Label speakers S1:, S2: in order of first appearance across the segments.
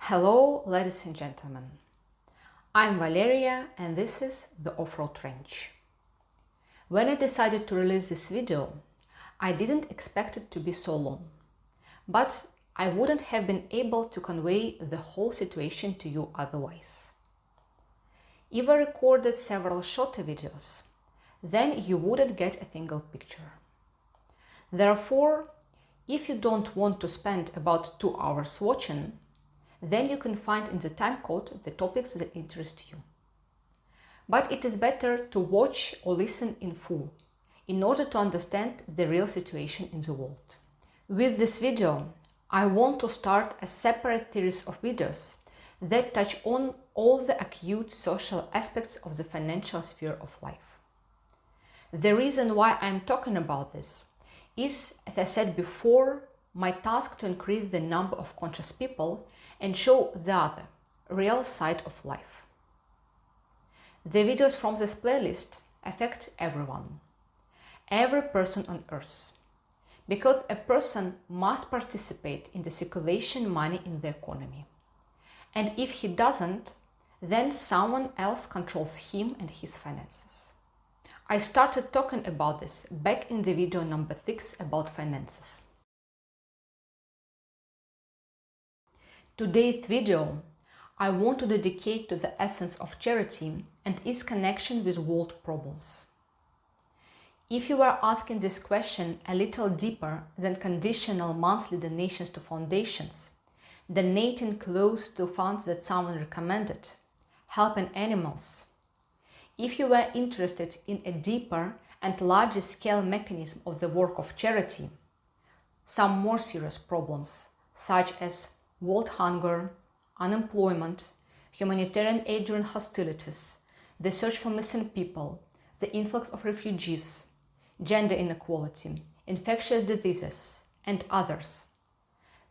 S1: Hello, ladies and gentlemen. I'm Valeria and this is the Off-Road Range. When I decided to release this video, I didn't expect it to be so long, but I wouldn't have been able to convey the whole situation to you otherwise. If I recorded several shorter videos, then you wouldn't get a single picture. Therefore, if you don't want to spend about 2 hours watching, then you can find in the timecode the topics that interest you. But it is better to watch or listen in full in order to understand the real situation in the world. With this video, I want to start a separate series of videos that touch on all the acute social aspects of the financial sphere of life. The reason why I'm talking about this is, as I said before, my task to increase the number of conscious people and show the other, real side of life. The videos from this playlist affect everyone, every person on earth, because a person must participate in the circulation money in the economy. And if he doesn't, then someone else controls him and his finances. I started talking about this back in the video number 6 about finances. Today's video I want to dedicate to the essence of charity and its connection with world problems. If you were asking this question a little deeper than conditional monthly donations to foundations, donating clothes to funds that someone recommended, helping animals, if you were interested in a deeper and larger scale mechanism of the work of charity, some more serious problems such as world hunger, unemployment, humanitarian aid during hostilities, the search for missing people, the influx of refugees, gender inequality, infectious diseases, and others,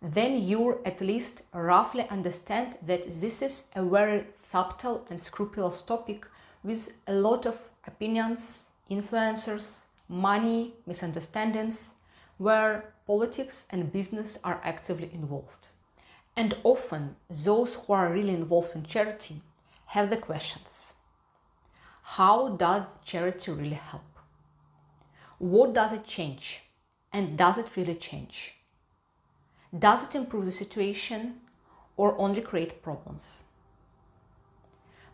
S1: then you at least roughly understand that this is a very subtle and scrupulous topic with a lot of opinions, influencers, money, misunderstandings, where politics and business are actively involved. And often, those who are really involved in charity have the questions. How does charity really help? What does it change? And does it really change? Does it improve the situation or only create problems?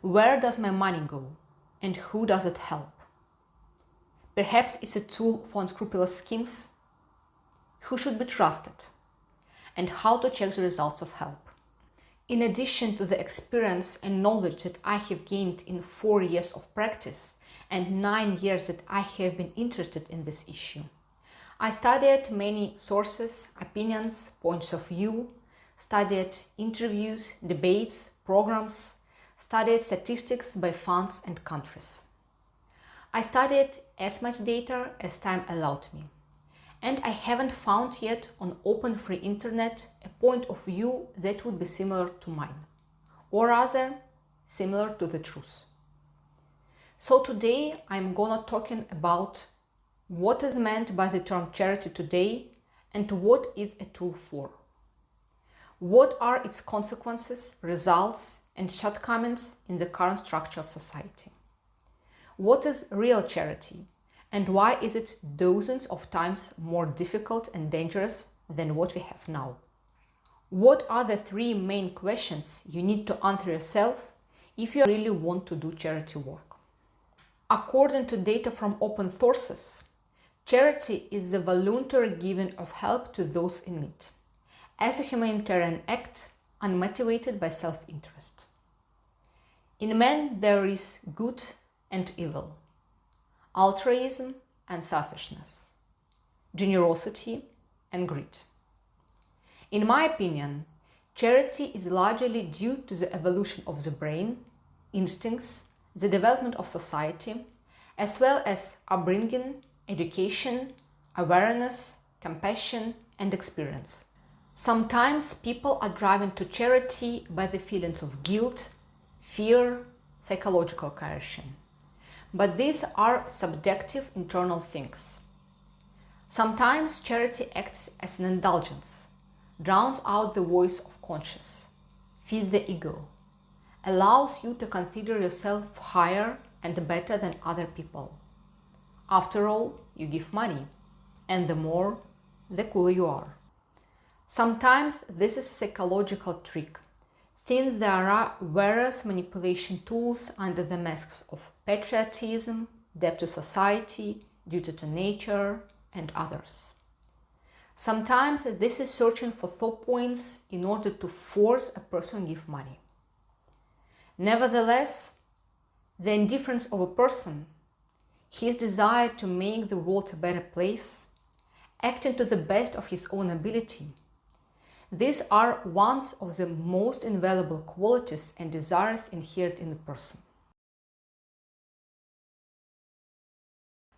S1: Where does my money go? And who does it help? Perhaps it's a tool for unscrupulous schemes? Who should be trusted? And how to check the results of help. In addition to the experience and knowledge that I have gained in 4 years of practice and 9 years that I have been interested in this issue, I studied many sources, opinions, points of view, studied interviews, debates, programs, studied statistics by funds and countries. I studied as much data as time allowed me. And I haven't found yet on open free internet a point of view that would be similar to mine, or rather, similar to the truth. So today I'm gonna talking about what is meant by the term charity today and what is a tool for. What are its consequences, results, and shortcomings in the current structure of society? What is real charity? And why is it dozens of times more difficult and dangerous than what we have now? What are the 3 main questions you need to answer yourself if you really want to do charity work? According to data from open sources, charity is the voluntary giving of help to those in need, as a humanitarian act unmotivated by self-interest. In man there is good and evil, altruism and selfishness, generosity and greed. In my opinion, charity is largely due to the evolution of the brain, instincts, the development of society, as well as upbringing, education, awareness, compassion, and experience. Sometimes people are driven to charity by the feelings of guilt, fear, psychological coercion. But these are subjective internal things. Sometimes charity acts as an indulgence, drowns out the voice of conscience, feed the ego, allows you to consider yourself higher and better than other people. After all, you give money, and the more, the cooler you are. Sometimes this is a psychological trick, since there are various manipulation tools under the masks of patriotism, debt to society, duty to nature, and others. Sometimes this is searching for thought points in order to force a person to give money. Nevertheless, the indifference of a person, his desire to make the world a better place, acting to the best of his own ability, these are one of the most invaluable qualities and desires inherent in the person.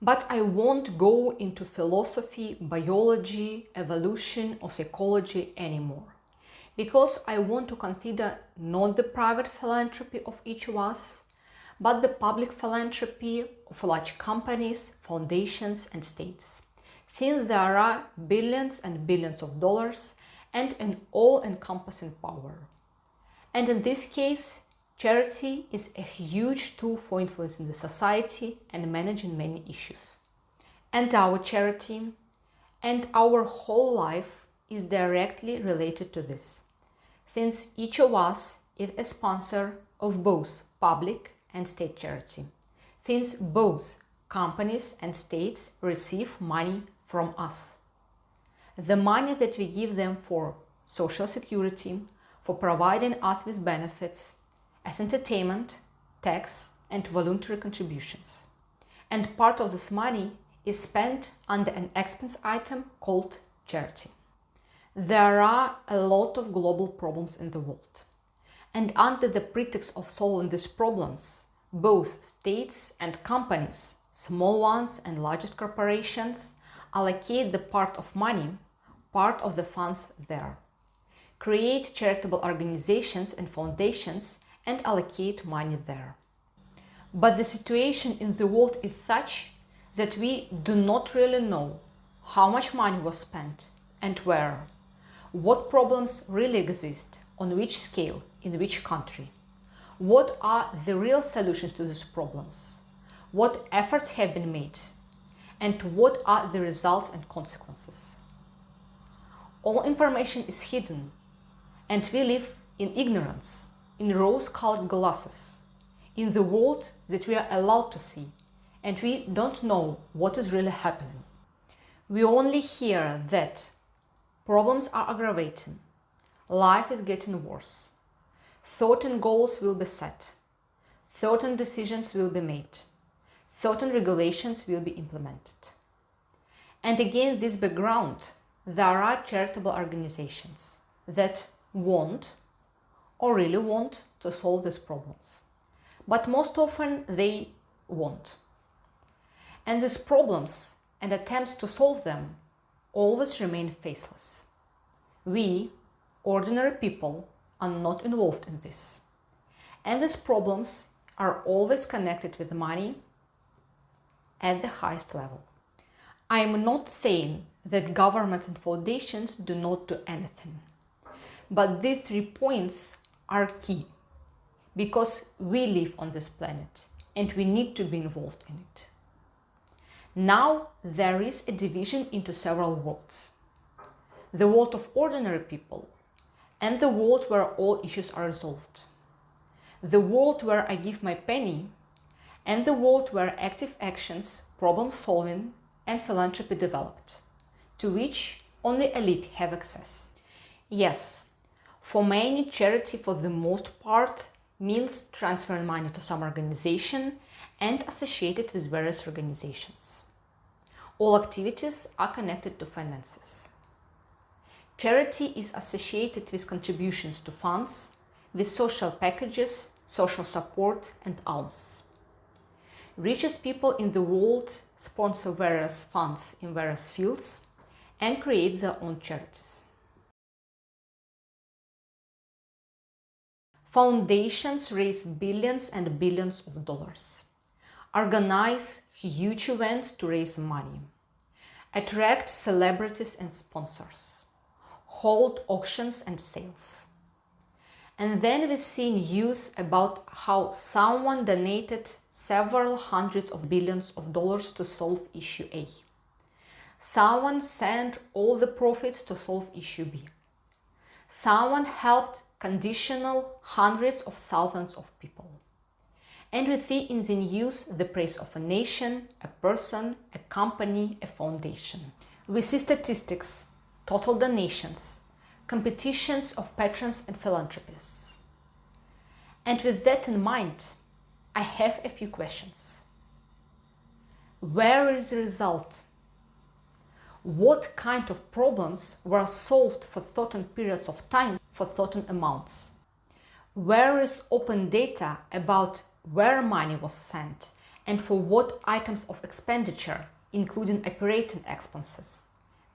S1: But I won't go into philosophy, biology, evolution, or psychology anymore, because I want to consider not the private philanthropy of each of us, but the public philanthropy of large companies, foundations, and states, since there are billions and billions of dollars and an all-encompassing power. And in this case, charity is a huge tool for influencing the society and managing many issues. And our charity and our whole life is directly related to this, since each of us is a sponsor of both public and state charity, since both companies and states receive money from us. The money that we give them for social security, for providing us with benefits, as entertainment, tax, and voluntary contributions. And part of this money is spent under an expense item called charity. There are a lot of global problems in the world. And under the pretext of solving these problems, both states and companies, small ones and largest corporations, allocate the part of money, part of the funds there, create charitable organizations and foundations, and allocate money there. But the situation in the world is such that we do not really know how much money was spent and where, what problems really exist, on which scale, in which country, what are the real solutions to these problems, what efforts have been made, and what are the results and consequences. All information is hidden, and we live in ignorance, in rose-colored glasses, in the world that we are allowed to see, and we don't know what is really happening. We only hear that problems are aggravating, life is getting worse, certain goals will be set, certain decisions will be made, certain regulations will be implemented. And against this background, there are charitable organizations that want or really want to solve these problems. But most often they won't. And these problems and attempts to solve them always remain faceless. We, ordinary people, are not involved in this. And these problems are always connected with money at the highest level. I am not saying that governments and foundations do not do anything. But these 3 points are key, because we live on this planet and we need to be involved in it. Now there is a division into several worlds. The world of ordinary people and the world where all issues are resolved. The world where I give my penny and the world where active actions, problem solving and philanthropy developed, to which only elite have access. Yes, for many, charity for the most part means transferring money to some organization and associated with various organizations. All activities are connected to finances. Charity is associated with contributions to funds, with social packages, social support, and alms. Richest people in the world sponsor various funds in various fields and create their own charities. Foundations raise billions and billions of dollars, organize huge events to raise money, attract celebrities and sponsors, hold auctions and sales. And then we see news about how someone donated several hundreds of billions of dollars to solve issue A. Someone sent all the profits to solve issue B. Someone helped conditional hundreds of thousands of people. And we see in the news the praise of a nation, a person, a company, a foundation. We see statistics, total donations, competitions of patrons and philanthropists. And with that in mind, I have a few questions. Where is the result? What kind of problems were solved for certain periods of time for certain amounts? Where is open data about where money was sent and for what items of expenditure, including operating expenses,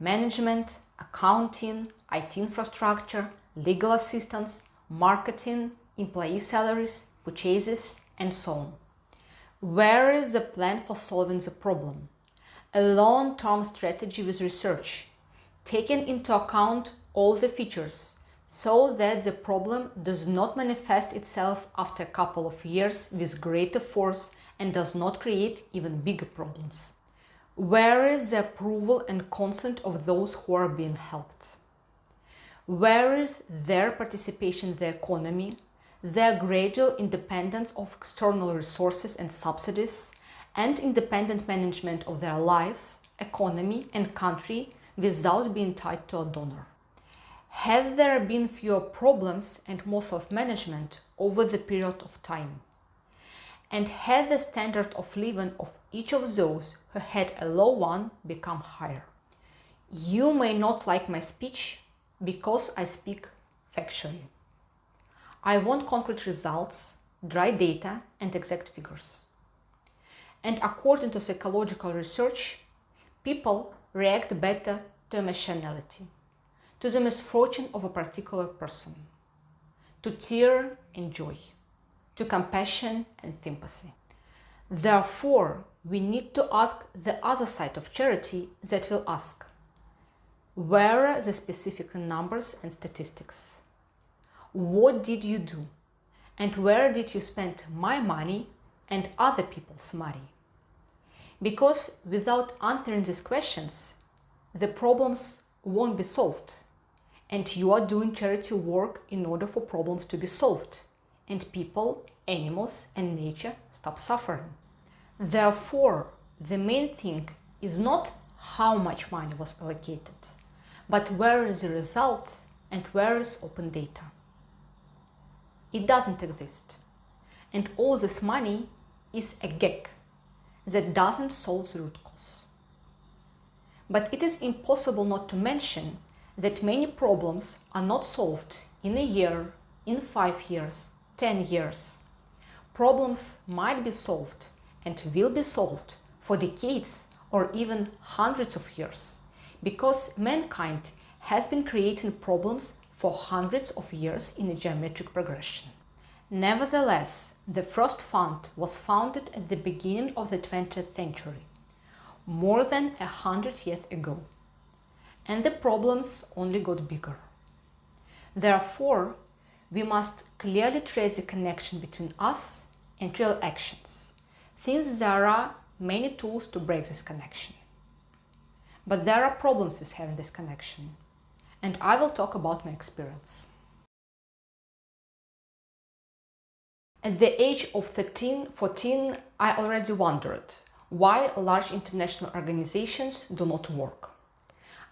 S1: management, accounting, IT infrastructure, legal assistance, marketing, employee salaries, purchases, and so on? Where is the plan for solving the problem? A long-term strategy with research, taking into account all the features, so that the problem does not manifest itself after a couple of years with greater force and does not create even bigger problems. Where is the approval and consent of those who are being helped? Where is their participation in the economy, their gradual independence of external resources and subsidies, and independent management of their lives, economy, and country without being tied to a donor? Had there been fewer problems and more self-management over the period of time? And had the standard of living of each of those who had a low one become higher? You may not like my speech because I speak factually. I want concrete results, dry data, and exact figures. And according to psychological research, people react better to emotionality, to the misfortune of a particular person, to tear and joy, to compassion and sympathy. Therefore, we need to ask the other side of charity that will ask, where are the specific numbers and statistics? What did you do? And where did you spend my money and other people's money? Because without answering these questions, the problems won't be solved, and you are doing charity work in order for problems to be solved, and people, animals, and nature stop suffering. Therefore, the main thing is not how much money was allocated, but where is the result and where is open data. It doesn't exist, and all this money is a gag that doesn't solve the root cause. But it is impossible not to mention that many problems are not solved in a year, in 5 years, 10 years. Problems might be solved and will be solved for decades or even hundreds of years, because mankind has been creating problems for hundreds of years in a geometric progression. Nevertheless, the first fund was founded at the beginning of the 20th century, more than 100 years ago, and the problems only got bigger. Therefore, we must clearly trace the connection between us and real actions, since there are many tools to break this connection. But there are problems with having this connection, and I will talk about my experience. At the age of 14, I already wondered why large international organizations do not work.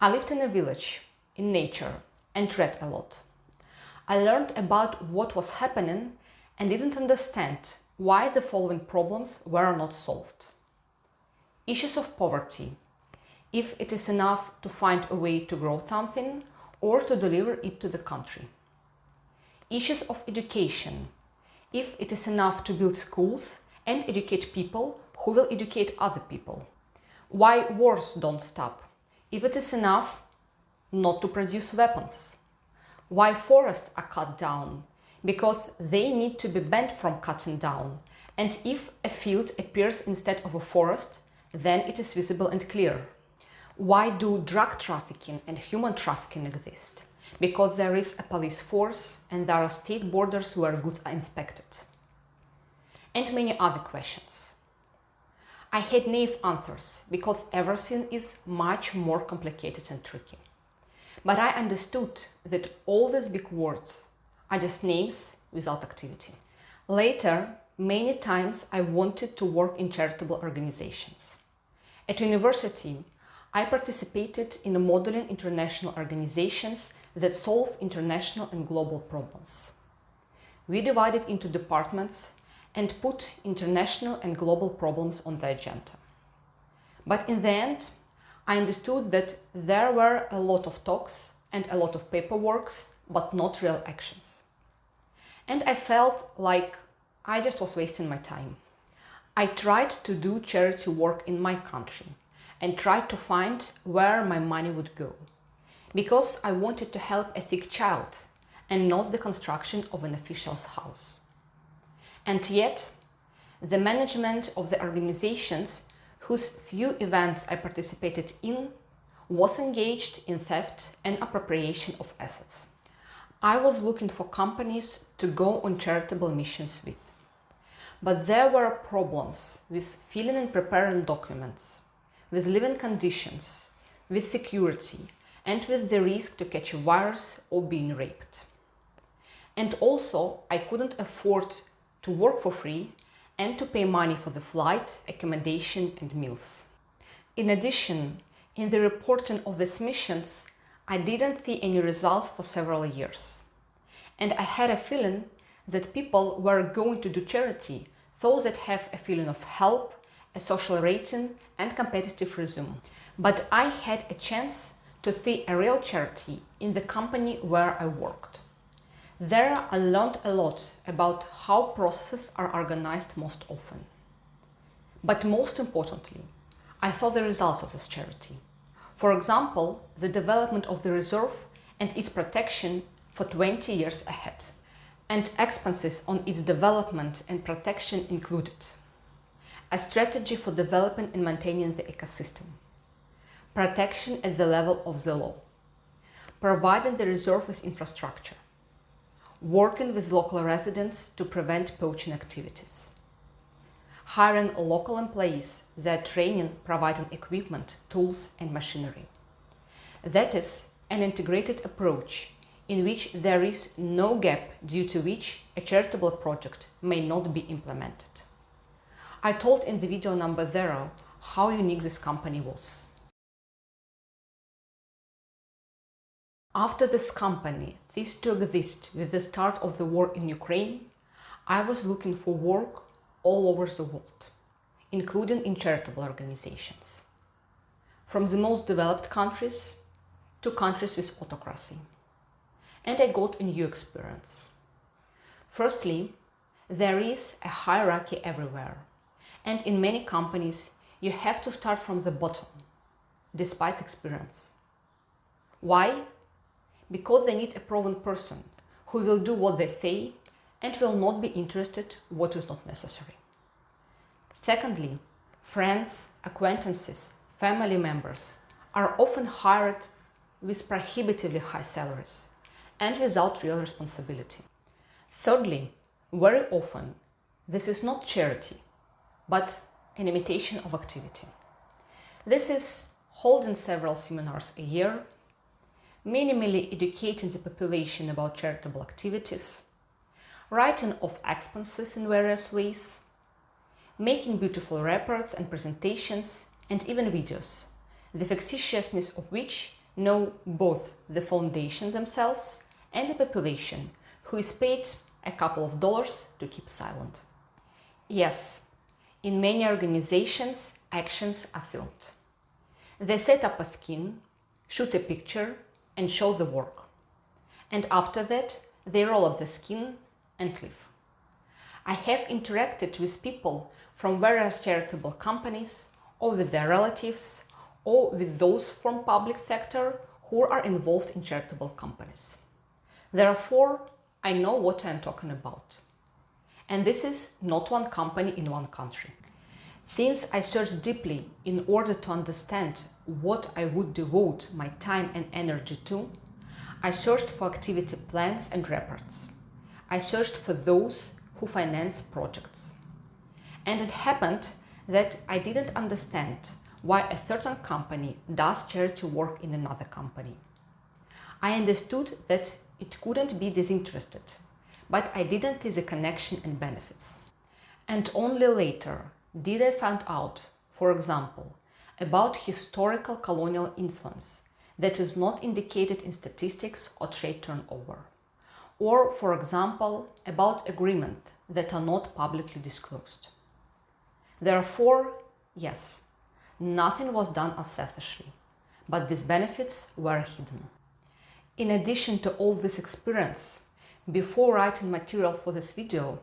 S1: I lived in a village, in nature, and read a lot. I learned about what was happening and didn't understand why the following problems were not solved. Issues of poverty, if it is enough to find a way to grow something or to deliver it to the country. Issues of education, if it is enough to build schools and educate people who will educate other people. Why wars don't stop, if it is enough not to produce weapons. Why forests are cut down, because they need to be banned from cutting down, and if a field appears instead of a forest, then it is visible and clear. Why do drug trafficking and human trafficking exist? because there is a police force and there are state borders where goods are inspected, and many other questions. I had naive answers because everything is much more complicated and tricky. But I understood that all these big words are just names without activity. Later, many times I wanted to work in charitable organizations. At university, I participated in modeling international organizations that solve international and global problems. We divided into departments and put international and global problems on the agenda. But in the end, I understood that there were a lot of talks and a lot of paperwork, but not real actions. And I felt like I just was wasting my time. I tried to do charity work in my country and tried to find where my money would go, because I wanted to help a sick child and not the construction of an official's house. And yet, the management of the organizations whose few events I participated in was engaged in theft and appropriation of assets. I was looking for companies to go on charitable missions with. But there were problems with filling and preparing documents, with living conditions, with security, and with the risk to catch a virus or being raped. And also, I couldn't afford to work for free and to pay money for the flight, accommodation, and meals. In addition, in the reporting of these missions, I didn't see any results for several years. And I had a feeling that people were going to do charity, those that have a feeling of help, a social rating, and competitive resume. But I had a chance to see a real charity in the company where I worked. There I learned a lot about how processes are organized most often. But most importantly, I saw the results of this charity. For example, the development of the reserve and its protection for 20 years ahead. And expenses on its development and protection included a strategy for developing and maintaining the ecosystem, protection at the level of the law, providing the reserve with infrastructure, working with local residents to prevent poaching activities, hiring local employees, their training, providing equipment, tools, and machinery. That is an integrated approach in which there is no gap due to which a charitable project may not be implemented. I told in the video number 0 how unique this company was. After this company ceased to exist with the start of the war in Ukraine, I was looking for work all over the world, including in charitable organizations, from the most developed countries to countries with autocracy. And I got a new experience. Firstly, there is a hierarchy everywhere, and in many companies you have to start from the bottom, despite experience. Why? Because they need a proven person who will do what they say and will not be interested what is not necessary. Secondly, friends, acquaintances, family members are often hired with prohibitively high salaries and without real responsibility. Thirdly, very often this is not charity, but an imitation of activity. This is holding several seminars a year, minimally educating the population about charitable activities, writing off expenses in various ways, making beautiful reports and presentations, and even videos, the facetiousness of which know both the foundation themselves and the population, who is paid a couple of dollars to keep silent. Yes, in many organizations, actions are filmed. They set up a skin, shoot a picture, and show the work. And after that, they roll up the skin and leave. I have interacted with people from various charitable companies, or with their relatives, or with those from public sector who are involved in charitable companies. Therefore, I know what I am talking about. And this is not one company in one country. Since I searched deeply in order to understand what I would devote my time and energy to, I searched for activity plans and reports. I searched for those who finance projects. And it happened that I didn't understand why a certain company does charity work in another company. I understood that it couldn't be disinterested, but I didn't see the connection and benefits. And only later did I find out, for example, about historical colonial influence that is not indicated in statistics or trade turnover. Or, for example, about agreements that are not publicly disclosed. Therefore, yes, nothing was done unselfishly, but these benefits were hidden. In addition to all this experience, before writing material for this video,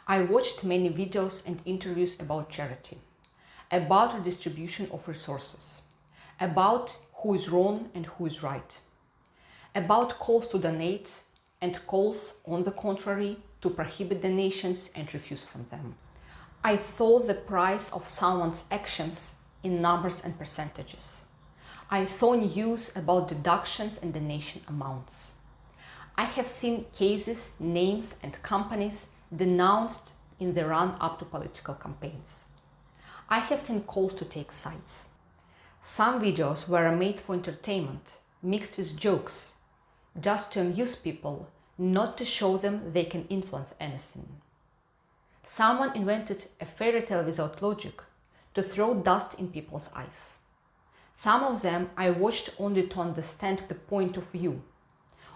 S1: I watched many videos and interviews about charity, about redistribution of resources, about who is wrong and who is right, about calls to donate and calls, on the contrary, to prohibit donations and refuse from them. I saw the price of someone's actions in numbers and percentages. I saw news about deductions and donation amounts. I have seen cases, names, and companies denounced in the run-up to political campaigns. I have seen calls to take sides. Some videos were made for entertainment, mixed with jokes, just to amuse people, not to show them they can influence anything. Someone invented a fairy tale without logic to throw dust in people's eyes. Some of them I watched only to understand the point of view,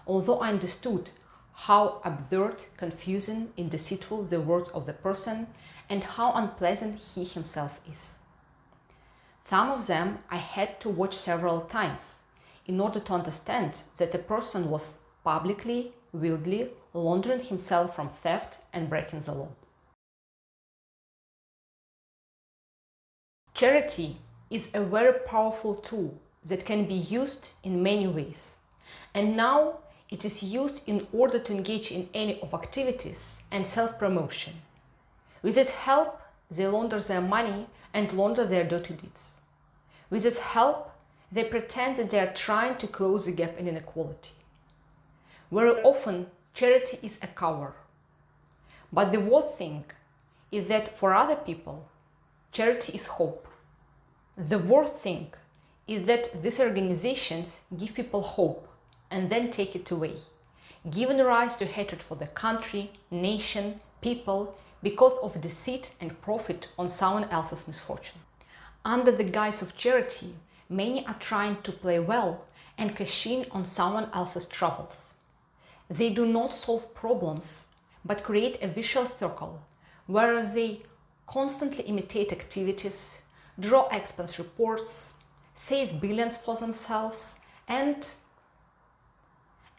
S1: although I understood how absurd, confusing, and deceitful the words of the person and how unpleasant he himself is. Some of them I had to watch several times in order to understand that the person was publicly, wildly laundering himself from theft and breaking the law. Charity is a very powerful tool that can be used in many ways, and now it is used in order to engage in any of activities and self-promotion. With its help, they launder their money and launder their dirty deeds. With its help, they pretend that they are trying to close the gap in inequality. Very often, charity is a cover. But the worst thing is that for other people, charity is hope. The worst thing is that these organizations give people hope and then take it away, giving rise to hatred for the country, nation, people, because of deceit and profit on someone else's misfortune. Under the guise of charity, many are trying to play well and cash in on someone else's troubles. They do not solve problems, but create a vicious circle where they constantly imitate activities, draw expense reports, save billions for themselves, and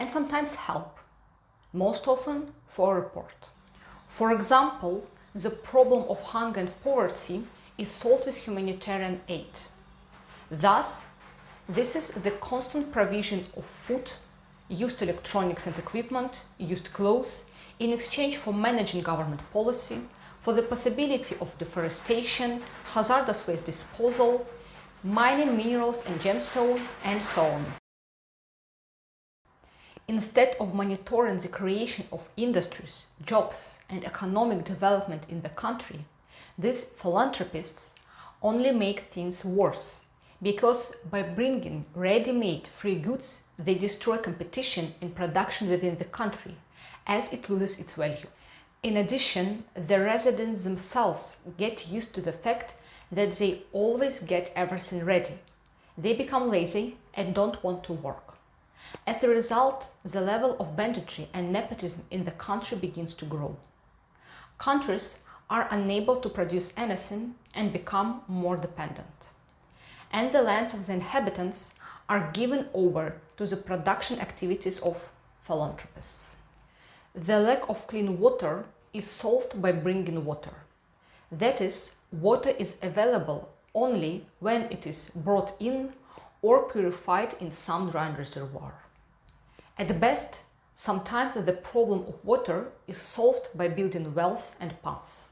S1: sometimes help, most often for a report. For example, the problem of hunger and poverty is solved with humanitarian aid. Thus, this is the constant provision of food, used electronics and equipment, used clothes, in exchange for managing government policy, for the possibility of deforestation, hazardous waste disposal, mining minerals and gemstone, and so on. Instead of monitoring the creation of industries, jobs, and economic development in the country, these philanthropists only make things worse, because by bringing ready-made free goods, they destroy competition in production within the country, as it loses its value. In addition, the residents themselves get used to the fact that they always get everything ready. They become lazy and don't want to work. As a result, the level of banditry and nepotism in the country begins to grow. Countries are unable to produce anything and become more dependent. And the lands of the inhabitants are given over to the production activities of philanthropists. The lack of clean water is solved by bringing water. That is, water is available only when it is brought in or purified in some dry reservoir. At best, sometimes the problem of water is solved by building wells and pumps.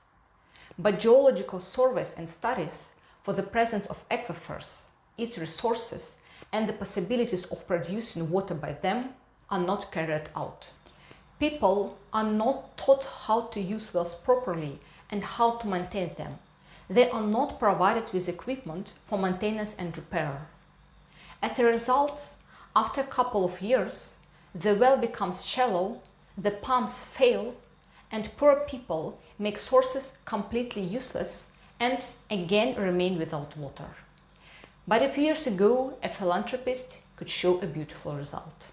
S1: But geological surveys and studies for the presence of aquifers, its resources, and the possibilities of producing water by them are not carried out. People are not taught how to use wells properly and how to maintain them. They are not provided with equipment for maintenance and repair. As a result, after a couple of years, the well becomes shallow, the pumps fail, and poor people make sources completely useless and again remain without water. But a few years ago, a philanthropist could show a beautiful result.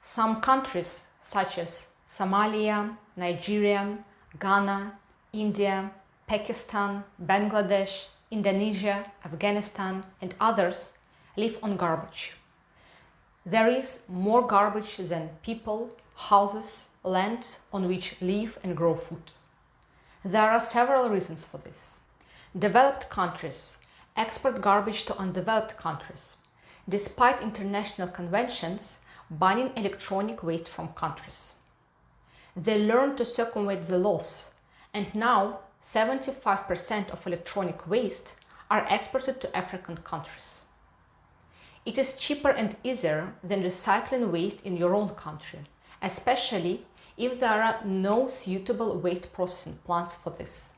S1: Some countries such as Somalia, Nigeria, Ghana, India, Pakistan, Bangladesh, Indonesia, Afghanistan, and others live on garbage. There is more garbage than people, houses, land on which live and grow food. There are several reasons for this. Developed countries export garbage to undeveloped countries, despite international conventions banning electronic waste from countries. They learn to circumvent the laws, and now 75% of electronic waste are exported to African countries. It is cheaper and easier than recycling waste in your own country, especially if there are no suitable waste processing plants for this.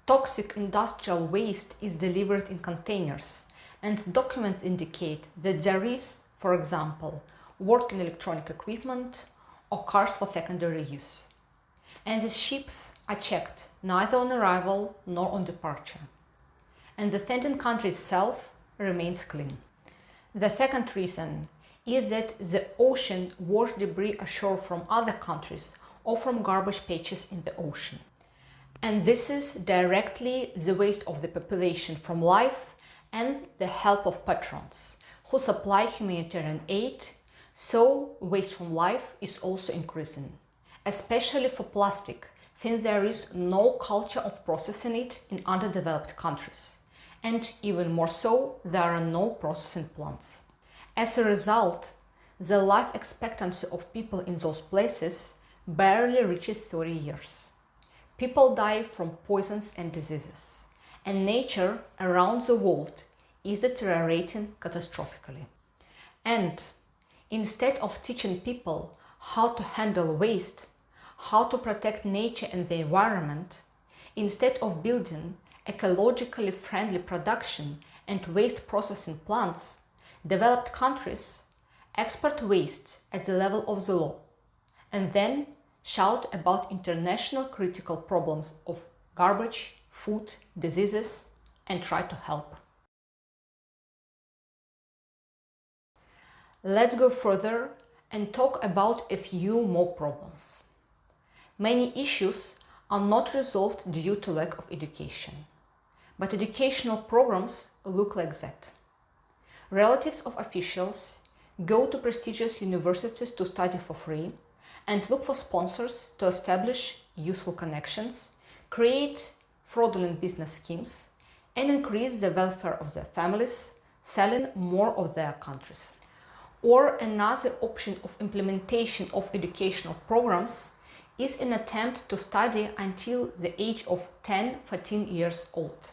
S1: Toxic industrial waste is delivered in containers, and documents indicate that there is, for example, working electronic equipment or cars for secondary use. And the ships are checked neither on arrival nor on departure. And the sending country itself remains clean. The second reason is that the ocean washes debris ashore from other countries or from garbage patches in the ocean. And this is directly the waste of the population from life and the help of patrons who supply humanitarian aid, so waste from life is also increasing, especially for plastic, since there is no culture of processing it in underdeveloped countries. And even more so, there are no processing plants. As a result, the life expectancy of people in those places barely reaches 30 years. People die from poisons and diseases, and nature around the world is deteriorating catastrophically. And instead of teaching people how to handle waste, how to protect nature and the environment, instead of building ecologically friendly production and waste processing plants, developed countries export waste at the level of the law and then shout about international critical problems of garbage, food, diseases, and try to help. Let's go further and talk about a few more problems. Many issues are not resolved due to lack of education, but educational programs look like that. Relatives of officials go to prestigious universities to study for free and look for sponsors to establish useful connections, create fraudulent business schemes, and increase the welfare of their families, selling more of their countries. Or another option of implementation of educational programs is an attempt to study until the age of 10-14 years old.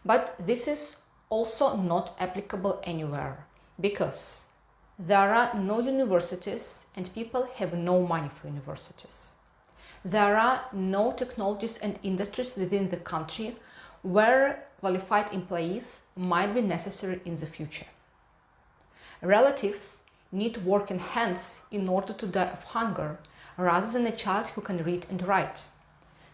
S1: But this is also not applicable anywhere, because there are no universities and people have no money for universities. There are no technologies and industries within the country where qualified employees might be necessary in the future. Relatives need working hands in order to die of hunger, rather than a child who can read and write.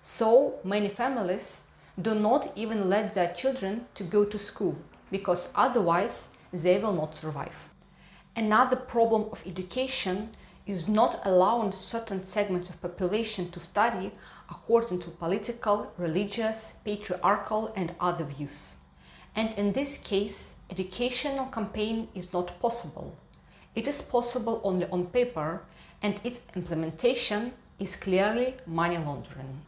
S1: So many families do not even let their children to go to school, because otherwise they will not survive. Another problem of education is not allowing certain segments of population to study according to political, religious, patriarchal, and other views. And in this case, educational campaign is not possible. It is possible only on paper, and its implementation is clearly money laundering.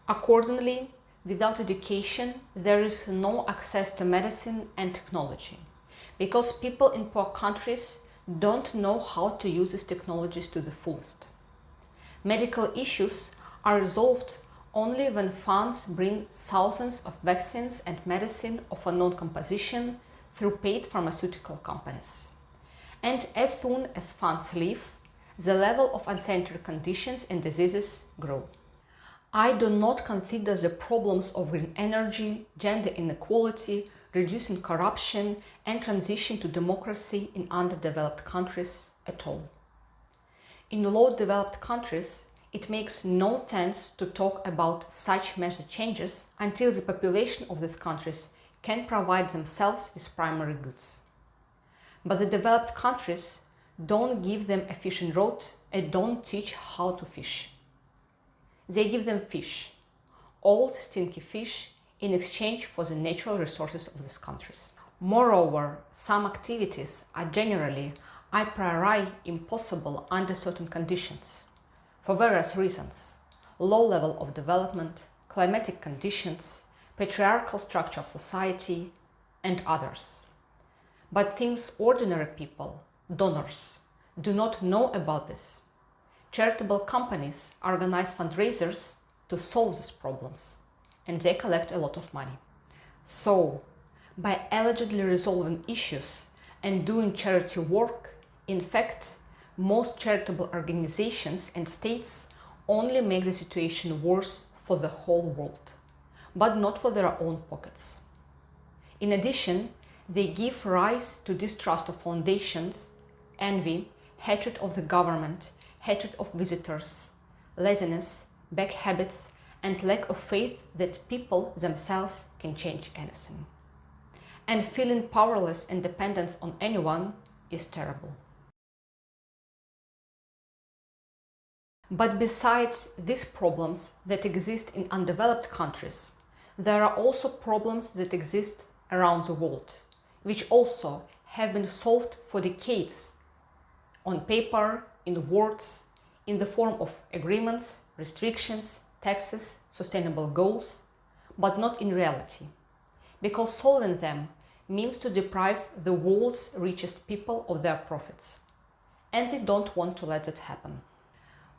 S1: Accordingly, without education, there is no access to medicine and technology, because people in poor countries don't know how to use these technologies to the fullest. Medical issues are resolved only when funds bring thousands of vaccines and medicine of unknown composition through paid pharmaceutical companies. And as soon as funds leave, the level of unsanitary conditions and diseases grow. I do not consider the problems of green energy, gender inequality, reducing corruption, and transition to democracy in underdeveloped countries at all. In low developed countries, it makes no sense to talk about such major changes until the population of these countries can provide themselves with primary goods. But the developed countries don't give them a fishing rod and don't teach how to fish. They give them fish, old stinky fish, in exchange for the natural resources of these countries. Moreover, some activities are generally a priori impossible under certain conditions, for various reasons: low level of development, climatic conditions, patriarchal structure of society, and others. But things ordinary people, donors, do not know about this. Charitable companies organize fundraisers to solve these problems, and they collect a lot of money. So, by allegedly resolving issues and doing charity work, in fact, most charitable organizations and states only make the situation worse for the whole world, but not for their own pockets. In addition, they give rise to distrust of foundations, envy, hatred of the government, hatred of visitors, laziness, bad habits, and lack of faith that people themselves can change anything. And feeling powerless and dependent on anyone is terrible. But besides these problems that exist in undeveloped countries, there are also problems that exist around the world, which also have been solved for decades on paper, in words, in the form of agreements, restrictions, taxes, sustainable goals, but not in reality, because solving them means to deprive the world's richest people of their profits, and they don't want to let that happen.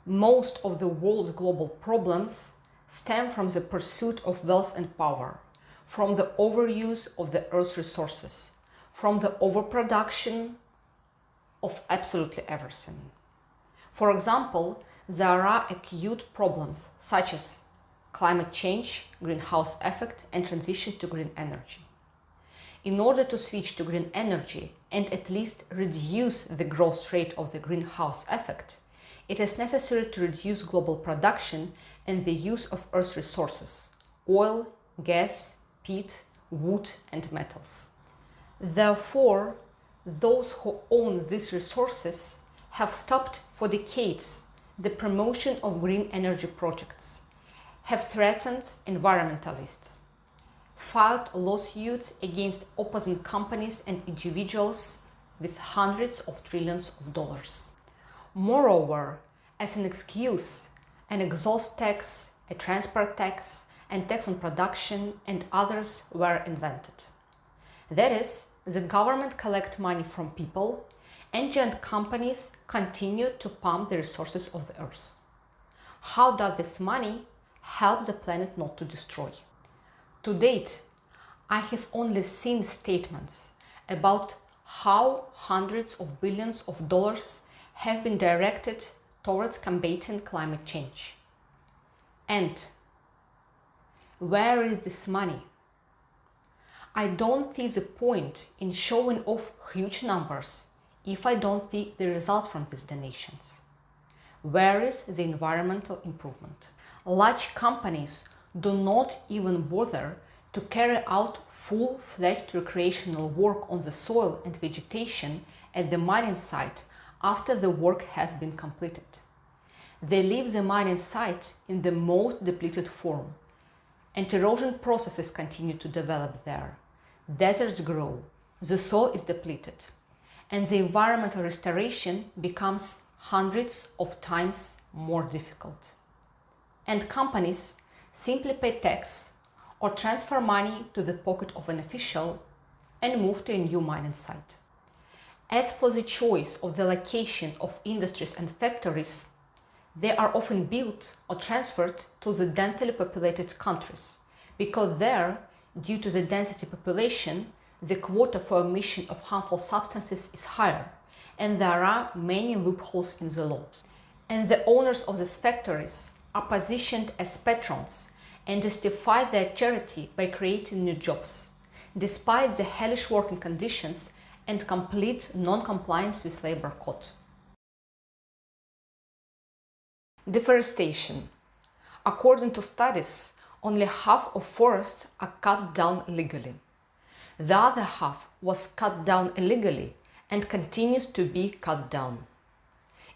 S1: Most of the world's global problems stem from the pursuit of wealth and power, from the overuse of the Earth's resources, from the overproduction of absolutely everything. For example, there are acute problems such as climate change, greenhouse effect, and transition to green energy. In order to switch to green energy and at least reduce the growth rate of the greenhouse effect, it is necessary to reduce global production and the use of Earth's resources: oil, gas, peat, wood, and metals. Therefore, those who own these resources have stopped for decades the promotion of green energy projects, have threatened environmentalists, filed lawsuits against opposing companies and individuals with hundreds of trillions of dollars. Moreover, as an excuse, an exhaust tax, a transport tax, and tax on production and others were invented. That is, the government collects money from people, and giant companies continue to pump the resources of the earth. How does this money help the planet not to destroy? To date, I have only seen statements about how hundreds of billions of dollars have been directed towards combating climate change. And where is this money? I don't see the point in showing off huge numbers if I don't see the results from these donations. Where is the environmental improvement? Large companies do not even bother to carry out full-fledged recreational work on the soil and vegetation at the mining site after the work has been completed. They leave the mining site in the most depleted form, and erosion processes continue to develop there. Deserts grow, the soil is depleted, and the environmental restoration becomes hundreds of times more difficult. And companies simply pay tax or transfer money to the pocket of an official and move to a new mining site. As for the choice of the location of industries and factories, they are often built or transferred to the densely populated countries, because there, due to the density population, the quota for emission of harmful substances is higher, and there are many loopholes in the law. And the owners of these factories are positioned as patrons and justify their charity by creating new jobs, despite the hellish working conditions and complete non-compliance with labor code. Deforestation. According to studies, only half of forests are cut down legally. The other half was cut down illegally and continues to be cut down.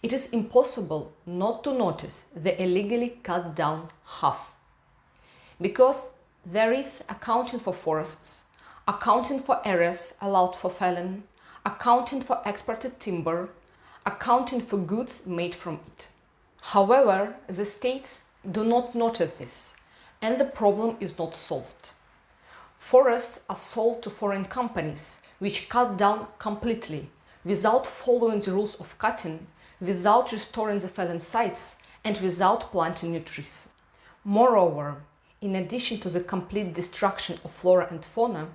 S1: It is impossible not to notice the illegally cut down half, because there is accounting for forests, accounting for areas allowed for felling, accounting for exported timber, accounting for goods made from it. However, the states do not notice this, and the problem is not solved. Forests are sold to foreign companies, which cut down completely, without following the rules of cutting, without restoring the fallen sites, and without planting new trees. Moreover, in addition to the complete destruction of flora and fauna,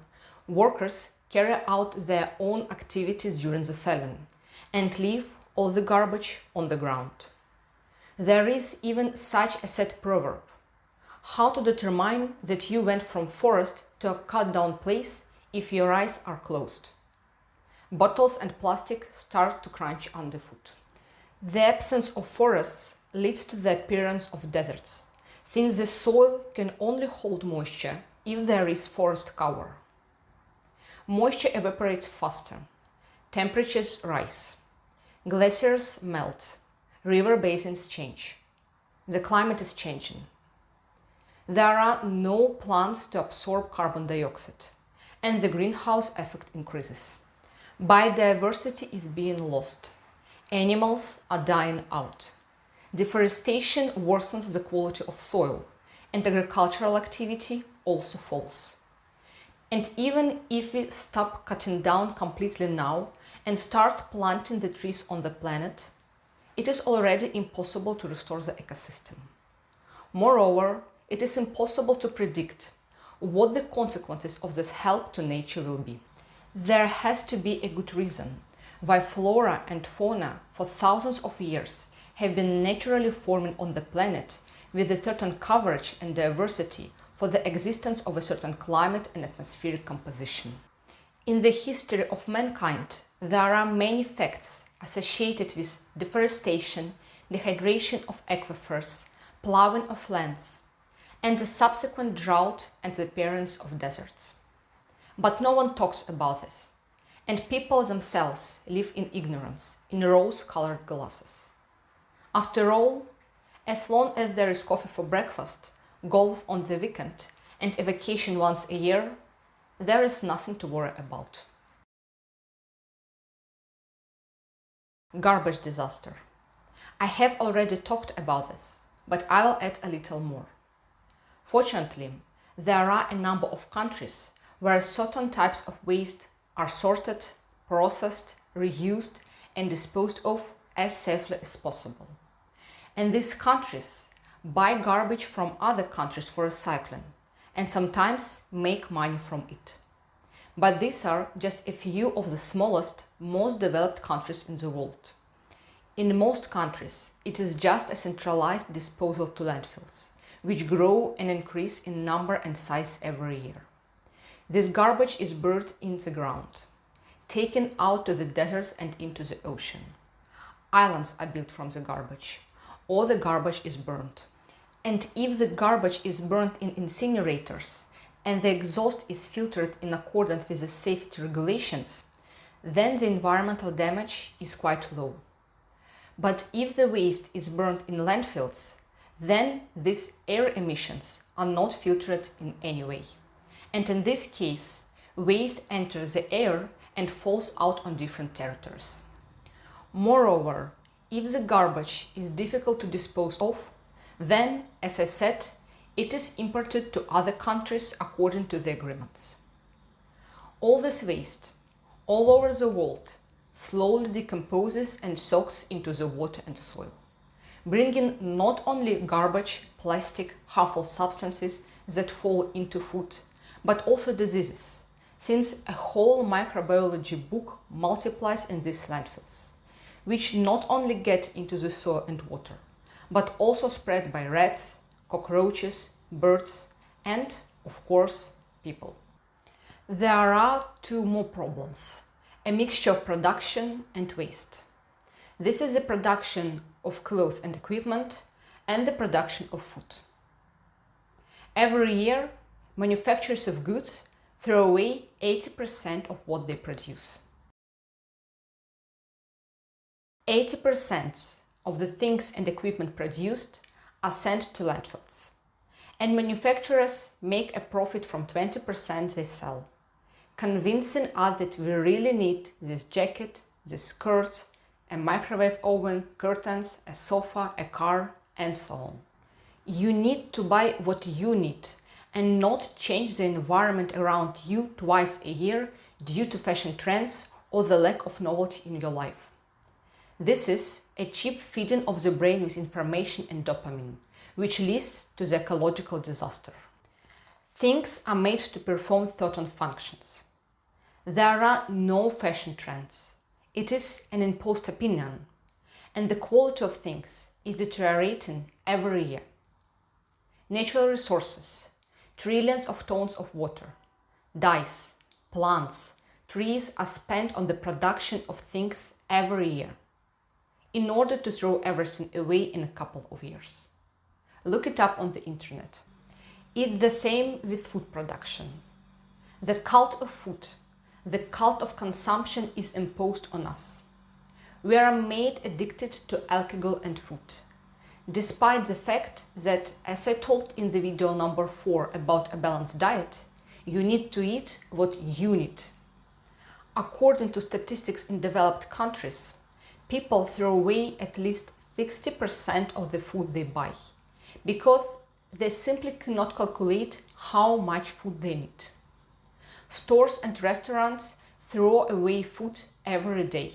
S1: workers carry out their own activities during the felling and leave all the garbage on the ground. There is even such a set proverb: how to determine that you went from forest to a cut-down place if your eyes are closed. Bottles and plastic start to crunch underfoot. The absence of forests leads to the appearance of deserts, since the soil can only hold moisture if there is forest cover. Moisture evaporates faster, temperatures rise, glaciers melt, river basins change. The climate is changing. There are no plants to absorb carbon dioxide, and the greenhouse effect increases. Biodiversity is being lost. Animals are dying out. Deforestation worsens the quality of soil, and agricultural activity also falls. And even if we stop cutting down completely now and start planting the trees on the planet, it is already impossible to restore the ecosystem. Moreover, it is impossible to predict what the consequences of this help to nature will be. There has to be a good reason why flora and fauna for thousands of years have been naturally forming on the planet with a certain coverage and diversity for the existence of a certain climate and atmospheric composition. In the history of mankind, there are many facts associated with deforestation, dehydration of aquifers, plowing of lands, and the subsequent drought and the appearance of deserts. But no one talks about this, and people themselves live in ignorance, in rose-colored glasses. After all, as long as there is coffee for breakfast, golf on the weekend, and a vacation once a year, there is nothing to worry about. Garbage disaster. I have already talked about this, but I will add a little more. Fortunately, there are a number of countries where certain types of waste are sorted, processed, reused, and disposed of as safely as possible. And these countries buy garbage from other countries for recycling and sometimes make money from it. But these are just a few of the smallest, most developed countries in the world. In most countries, it is just a centralized disposal to landfills, which grow and increase in number and size every year. This garbage is buried in the ground, taken out to the deserts and into the ocean. Islands are built from the garbage, or the garbage is burned. And if the garbage is burned in incinerators and the exhaust is filtered in accordance with the safety regulations, then the environmental damage is quite low. But if the waste is burned in landfills, then these air emissions are not filtered in any way. And in this case, waste enters the air and falls out on different territories. Moreover, if the garbage is difficult to dispose of, then, as I said, it is imported to other countries according to the agreements. All this waste, all over the world, slowly decomposes and soaks into the water and soil, bringing not only garbage, plastic, harmful substances that fall into food, but also diseases since a whole microbiology book multiplies in these landfills, which not only get into the soil and water, but also spread by rats, cockroaches, birds, and, of course, people. There are two more problems: a mixture of production and waste. This is the production of clothes and equipment and the production of food. Every year, manufacturers of goods throw away 80% of what they produce. 80% of the things and equipment produced are sent to landfills, and manufacturers make a profit from 20% they sell, convincing us that we really need this jacket, this skirt, a microwave oven, curtains, a sofa, a car, and so on. You need to buy what you need and not change the environment around you twice a year due to fashion trends or the lack of novelty in your life. This is a cheap feeding of the brain with information and dopamine, which leads to the ecological disaster. Things are made to perform certain functions. There are no fashion trends. It is an imposed opinion, and the quality of things is deteriorating every year. Natural resources, trillions of tons of water, dyes, plants, trees are spent on the production of things every year, in order to throw everything away in a couple of years. Look it up on the internet. It's the same with food production. The cult of food, the cult of consumption is imposed on us. We are made addicted to alcohol and food, despite the fact that, as I told in the video number 4 about a balanced diet, you need to eat what you need. According to statistics in developed countries, people throw away at least 60% of the food they buy, because they simply cannot calculate how much food they need. Stores and restaurants throw away food every day.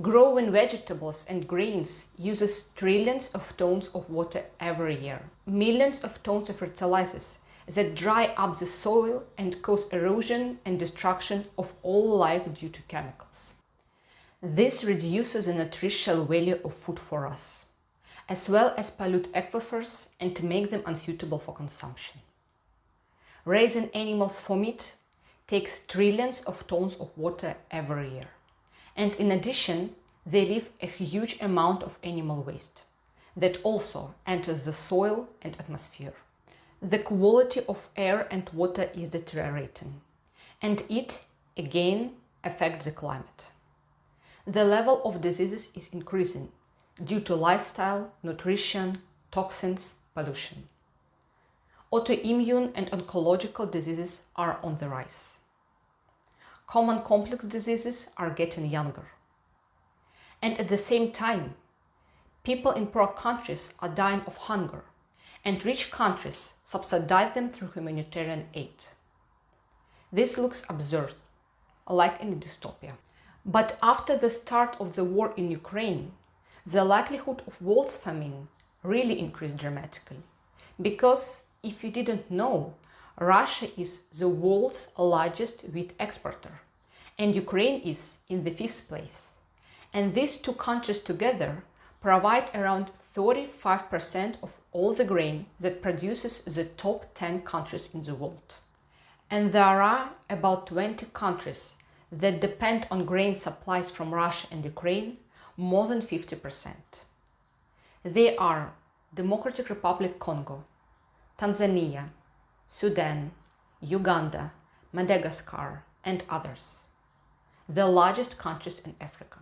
S1: Growing vegetables and grains uses trillions of tons of water every year. Millions of tons of fertilizers that dry up the soil and cause erosion and destruction of all life due to chemicals. This reduces the nutritional value of food for us, as well as pollute aquifers and make them unsuitable for consumption. Raising animals for meat takes trillions of tons of water every year. And in addition, they leave a huge amount of animal waste that also enters the soil and atmosphere. The quality of air and water is deteriorating, and it, again, affects the climate. The level of diseases is increasing due to lifestyle, nutrition, toxins, pollution. Autoimmune and oncological diseases are on the rise. Common complex diseases are getting younger. And at the same time, people in poor countries are dying of hunger, and rich countries subsidize them through humanitarian aid. This looks absurd, like in a dystopia. But after the start of the war in Ukraine, the likelihood of world famine really increased dramatically. Because, if you didn't know, Russia is the world's largest wheat exporter, and Ukraine is in the 5th place. And these two countries together provide around 35% of all the grain that produces the top 10 countries in the world. And there are about 20 countries that depend on grain supplies from Russia and Ukraine more than 50%. They are Democratic Republic Congo, Tanzania, Sudan, Uganda, Madagascar, and others, the largest countries in Africa.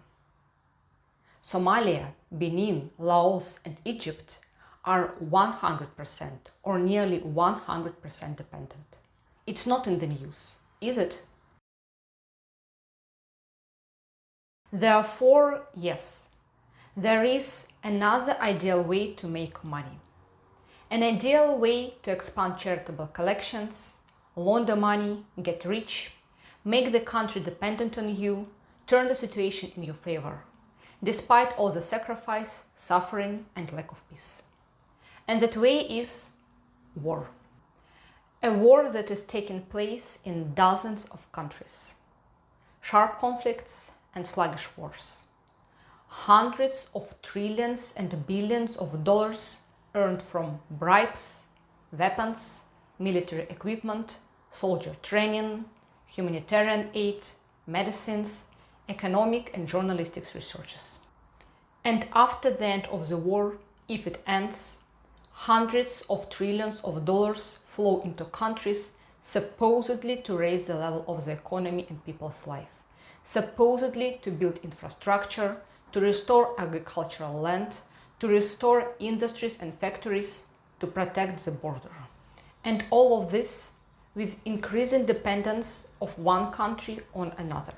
S1: Somalia, Benin, Laos, and Egypt are 100% or nearly 100% dependent. It's not in the news, is it? Therefore, yes, there is another ideal way to make money. An ideal way to expand charitable collections, launder money, get rich, make the country dependent on you, turn the situation in your favor, despite all the sacrifice, suffering, and lack of peace. And that way is war. A war that is taking place in dozens of countries. Sharp conflicts and sluggish wars. Hundreds of trillions and billions of dollars earned from bribes, weapons, military equipment, soldier training, humanitarian aid, medicines, economic and journalistic researches. And after the end of the war, if it ends, hundreds of trillions of dollars flow into countries supposedly to raise the level of the economy and people's life, supposedly to build infrastructure, to restore agricultural land, to restore industries and factories, to protect the border. And all of this with increasing dependence of one country on another,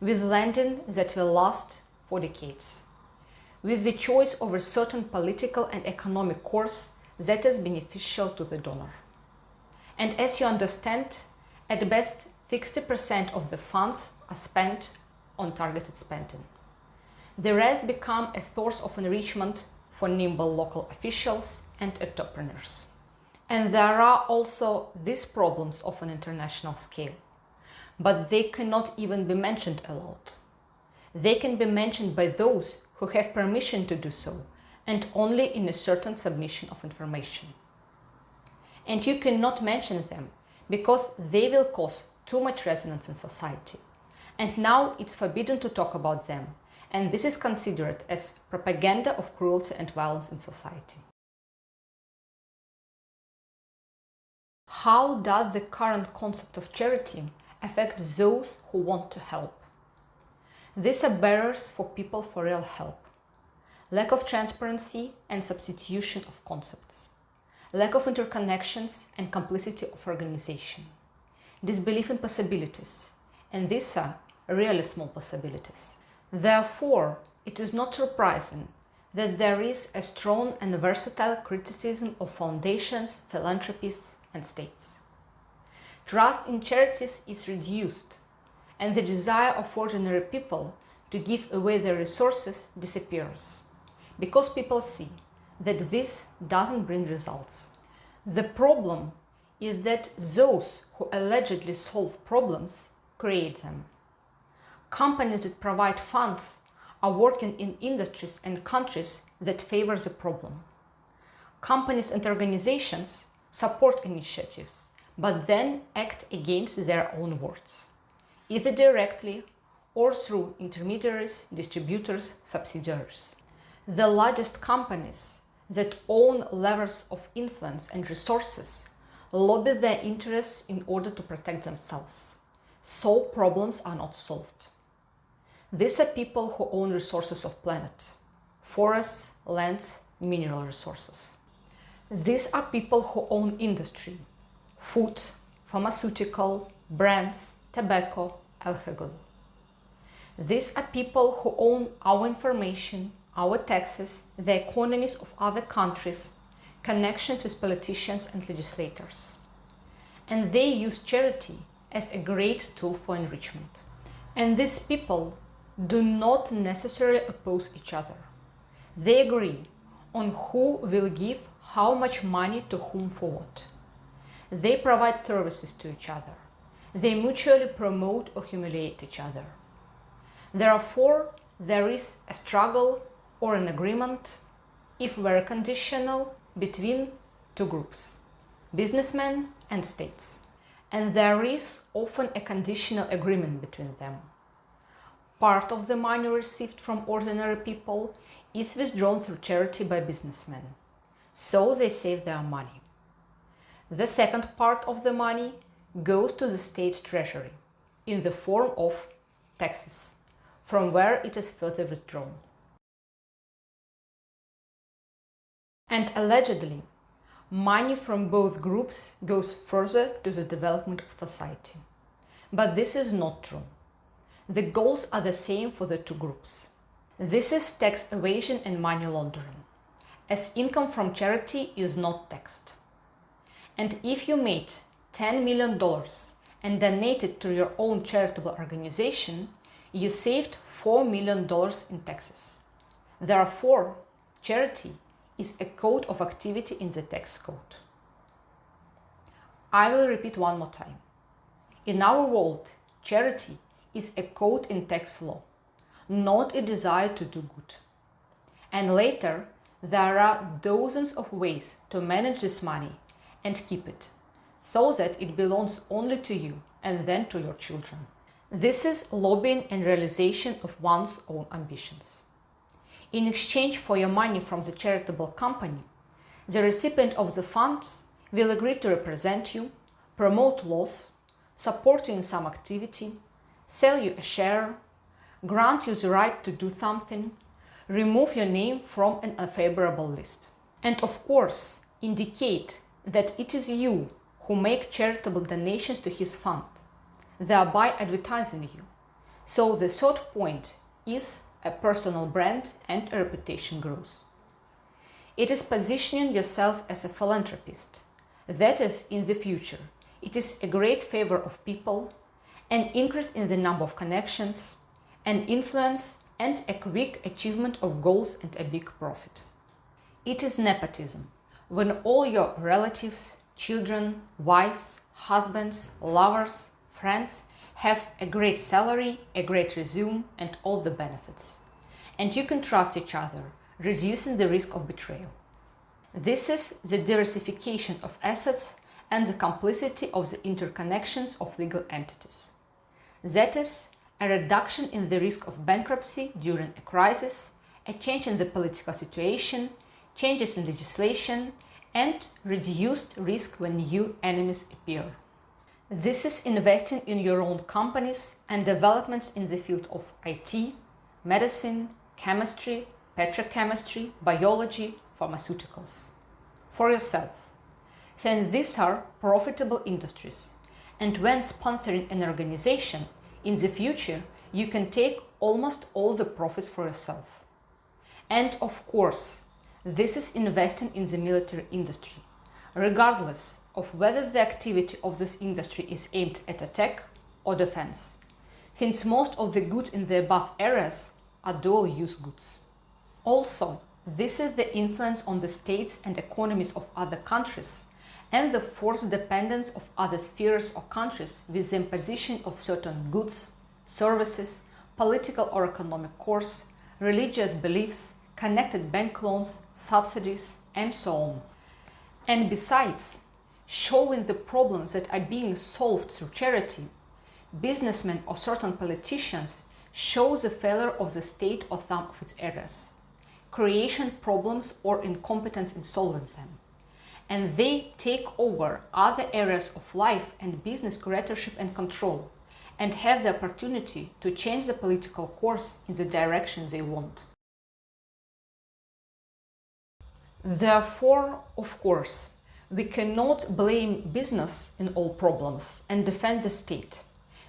S1: with lending that will last for decades, with the choice of a certain political and economic course that is beneficial to the donor. And as you understand, at best 60% of the funds are spent on targeted spending. The rest become a source of enrichment for nimble local officials and entrepreneurs. And there are also these problems of an international scale, but they cannot even be mentioned aloud. They can be mentioned by those who have permission to do so, and only in a certain submission of information. And you cannot mention them because they will cause too much resonance in society. And now it's forbidden to talk about them, and this is considered as propaganda of cruelty and violence in society. How does the current concept of charity affect those who want to help? These are barriers for people for real help. Lack of transparency and substitution of concepts. Lack of interconnections and complicity of organization. Disbelief in possibilities, and these are really small possibilities. Therefore, it is not surprising that there is a strong and versatile criticism of foundations, philanthropists, and states. Trust in charities is reduced, and the desire of ordinary people to give away their resources disappears, because people see that this doesn't bring results. The problem is that those who allegedly solve problems create them. Companies that provide funds are working in industries and countries that favor the problem. Companies and organizations support initiatives, but then act against their own words, either directly or through intermediaries, distributors, subsidiaries. The largest companies that own levers of influence and resources lobby their interests in order to protect themselves, so problems are not solved. These are people who own resources of planet, forests, lands, mineral resources. These are people who own industry, food, pharmaceutical, brands, tobacco, alcohol. These are people who own our information, our taxes, the economies of other countries, connections with politicians and legislators. And they use charity as a great tool for enrichment. And these people do not necessarily oppose each other. They agree on who will give how much money to whom for what. They provide services to each other. They mutually promote or humiliate each other. Therefore, there is a struggle or an agreement, if very conditional, between two groups, businessmen and states. And there is often a conditional agreement between them. Part of the money received from ordinary people is withdrawn through charity by businessmen, so they save their money. The second part of the money goes to the state treasury in the form of taxes, from where it is further withdrawn. And allegedly, money from both groups goes further to the development of society. But this is not true. The goals are the same for the two groups. This is tax evasion and money laundering, as income from charity is not taxed. And if you made $10 million and donated to your own charitable organization, you saved $4 million in taxes. Therefore, charity is a code of activity in the tax code. I will repeat one more time. In our world, charity is a code in tax law, not a desire to do good. And later, there are dozens of ways to manage this money and keep it, so that it belongs only to you and then to your children. This is lobbying and realization of one's own ambitions. In exchange for your money from the charitable company, the recipient of the funds will agree to represent you, promote laws, support you in some activity, sell you a share, grant you the right to do something, remove your name from an unfavorable list. And of course, indicate that it is you who make charitable donations to his fund, thereby advertising you. So the third point is a personal brand and a reputation grows. It is positioning yourself as a philanthropist. That is, in the future, it is a great favor of people, an increase in the number of connections, an influence, and a quick achievement of goals and a big profit. It is nepotism, when all your relatives, children, wives, husbands, lovers, friends have a great salary, a great resume, and all the benefits. And you can trust each other, reducing the risk of betrayal. This is the diversification of assets and the complicity of the interconnections of legal entities. That is, a reduction in the risk of bankruptcy during a crisis, a change in the political situation, changes in legislation, and reduced risk when new enemies appear. This is investing in your own companies and developments in the field of IT, medicine, chemistry, petrochemistry, biology, pharmaceuticals. For yourself. Then these are profitable industries, and when sponsoring an organization, in the future you can take almost all the profits for yourself. And of course, this is investing in the military industry, regardless of whether the activity of this industry is aimed at attack or defense, since most of the goods in the above areas are dual-use goods. Also, this is the influence on the states and economies of other countries and the forced dependence of other spheres or countries with the imposition of certain goods, services, political or economic course, religious beliefs, connected bank loans, subsidies, and so on. And besides, showing the problems that are being solved through charity, businessmen or certain politicians show the failure of the state or some of its areas, creation problems or incompetence in solving them, and they take over other areas of life and business curatorship and control, and have the opportunity to change the political course in the direction they want. Therefore, of course, we cannot blame business in all problems and defend the state,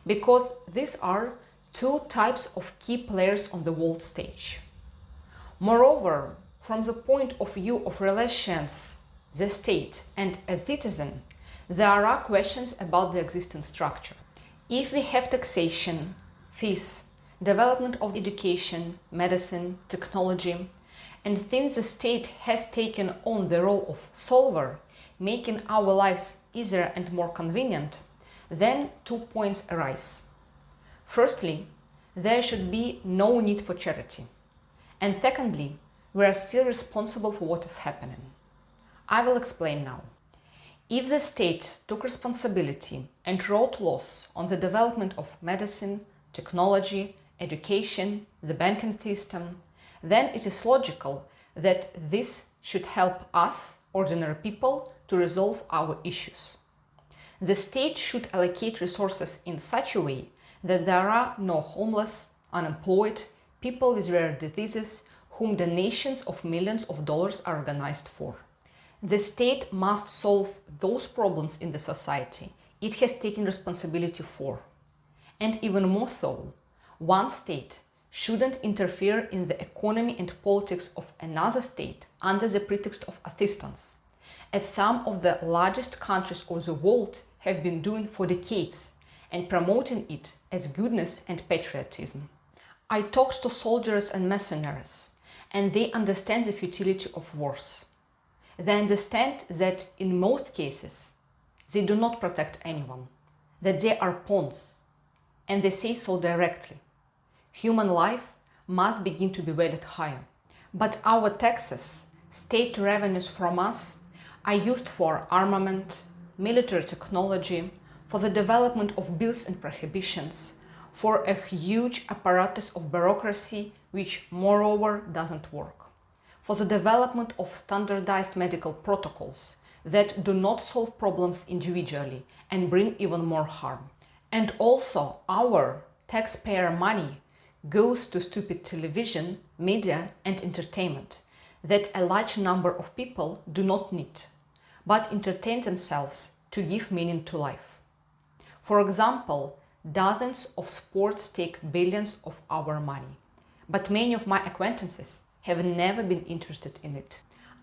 S1: because these are two types of key players on the world stage. Moreover, from the point of view of relations, the state and a citizen, there are questions about the existing structure. If we have taxation, fees, development of education, medicine, technology, and since the state has taken on the role of solver, making our lives easier and more convenient, then 2 points arise. Firstly, there should be no need for charity. And secondly, we are still responsible for what is happening. I will explain now. If the state took responsibility and wrote laws on the development of medicine, technology, education, the banking system, then it is logical that this should help us, ordinary people, to resolve our issues. The state should allocate resources in such a way that there are no homeless, unemployed, people with rare diseases whom donations of millions of dollars are organized for. The state must solve those problems in the society it has taken responsibility for. And even more so, one state shouldn't interfere in the economy and politics of another state under the pretext of assistance, as some of the largest countries of the world have been doing for decades and promoting it as goodness and patriotism. I talked to soldiers and mercenaries, and they understand the futility of wars. They understand that in most cases, they do not protect anyone, that they are pawns, and they say so directly. Human life must begin to be valued higher. But our taxes, state revenues from us, are used for armament, military technology, for the development of bills and prohibitions, for a huge apparatus of bureaucracy which, moreover, doesn't work, for the development of standardized medical protocols that do not solve problems individually and bring even more harm. And also, our taxpayer money goes to stupid television, media, and entertainment that a large number of people do not need, but entertain themselves to give meaning to life. For example, dozens of sports take billions of our money, but many of my acquaintances have never been interested in it.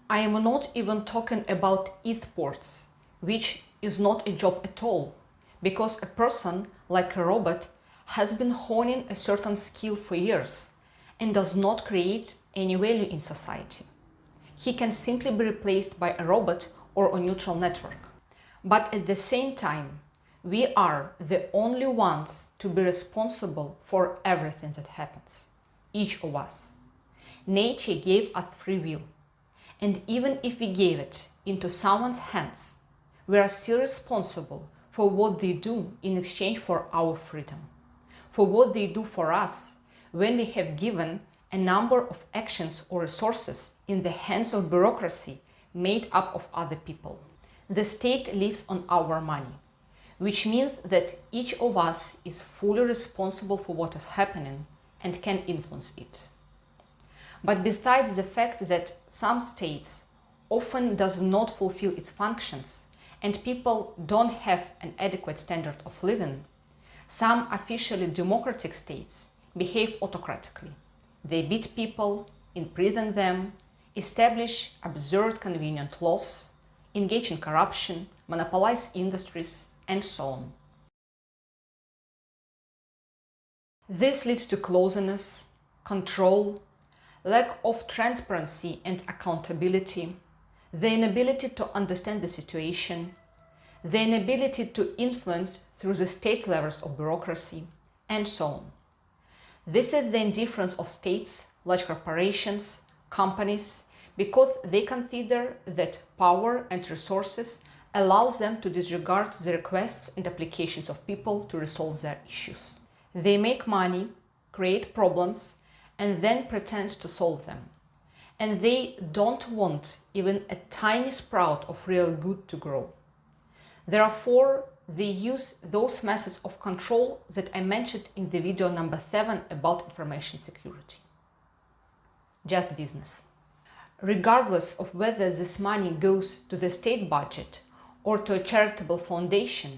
S1: I am not even talking about e-sports, which is not a job at all, because a person, like a robot, has been honing a certain skill for years and does not create any value in society. He can simply be replaced by a robot or a neutral network. But at the same time, we are the only ones to be responsible for everything that happens, each of us. Nature gave us free will, and even if we gave it into someone's hands, we are still responsible for what they do in exchange for our freedom, for what they do for us when we have given a number of actions or resources in the hands of bureaucracy made up of other people. The state lives on our money, which means that each of us is fully responsible for what is happening and can influence it. But besides the fact that some states often does not fulfill its functions and people don't have an adequate standard of living, some officially democratic states behave autocratically. They beat people, imprison them, establish absurd convenient laws, engage in corruption, monopolize industries, and so on. This leads to closeness, control, lack of transparency and accountability, the inability to understand the situation, the inability to influence through the state levels of bureaucracy, and so on. This is the indifference of states, large corporations, companies, because they consider that power and resources allows them to disregard the requests and applications of people to resolve their issues. They make money, create problems, and then pretend to solve them. And they don't want even a tiny sprout of real good to grow. Therefore, they use those methods of control that I mentioned in the video number 7 about information security. Just business. Regardless of whether this money goes to the state budget or to a charitable foundation,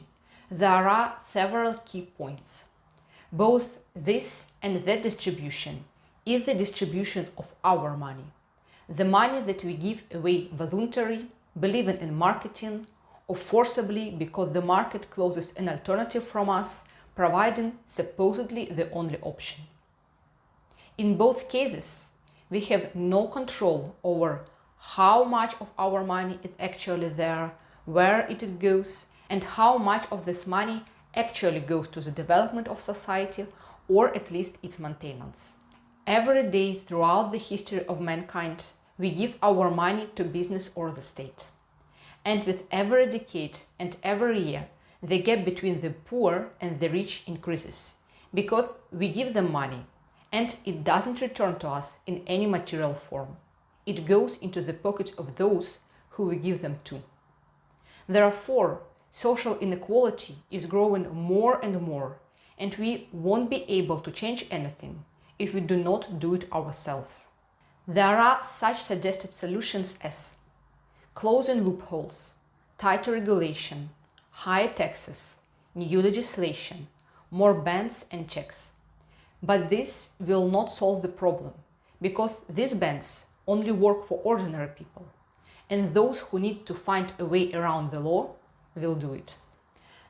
S1: there are several key points. Both this and that distribution is the distribution of our money, the money that we give away voluntarily, believing in marketing, or forcibly because the market closes an alternative from us, providing supposedly the only option. In both cases, we have no control over how much of our money is actually there, where it goes, and how much of this money actually goes to the development of society or at least its maintenance. Every day throughout the history of mankind, we give our money to business or the state. And with every decade and every year, the gap between the poor and the rich increases, because we give them money, and it doesn't return to us in any material form. It goes into the pockets of those who we give them to. Therefore, social inequality is growing more and more, and we won't be able to change anything if we do not do it ourselves. There are such suggested solutions as closing loopholes, tighter regulation, higher taxes, new legislation, more bans and checks. But this will not solve the problem, because these bans only work for ordinary people, and those who need to find a way around the law will do it.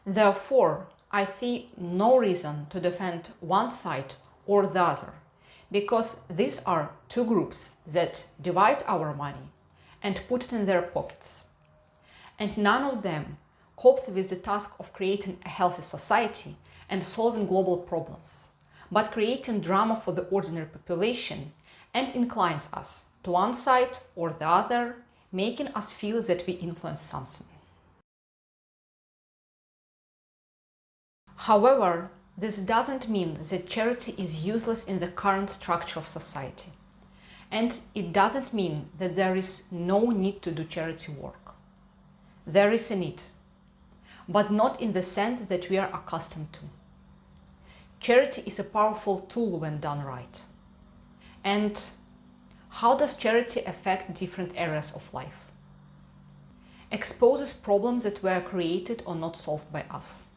S1: Therefore, I see no reason to defend one side or the other, because these are two groups that divide our money and put it in their pockets. And none of them coped with the task of creating a healthy society and solving global problems, but creating drama for the ordinary population and inclines us to one side or the other, making us feel that we influence something. However, this doesn't mean that charity is useless in the current structure of society. And it doesn't mean that there is no need to do charity work. There is a need, but not in the sense that we are accustomed to. Charity is a powerful tool when done right. And how does charity affect different areas of life? Exposes problems that were created or not solved by us.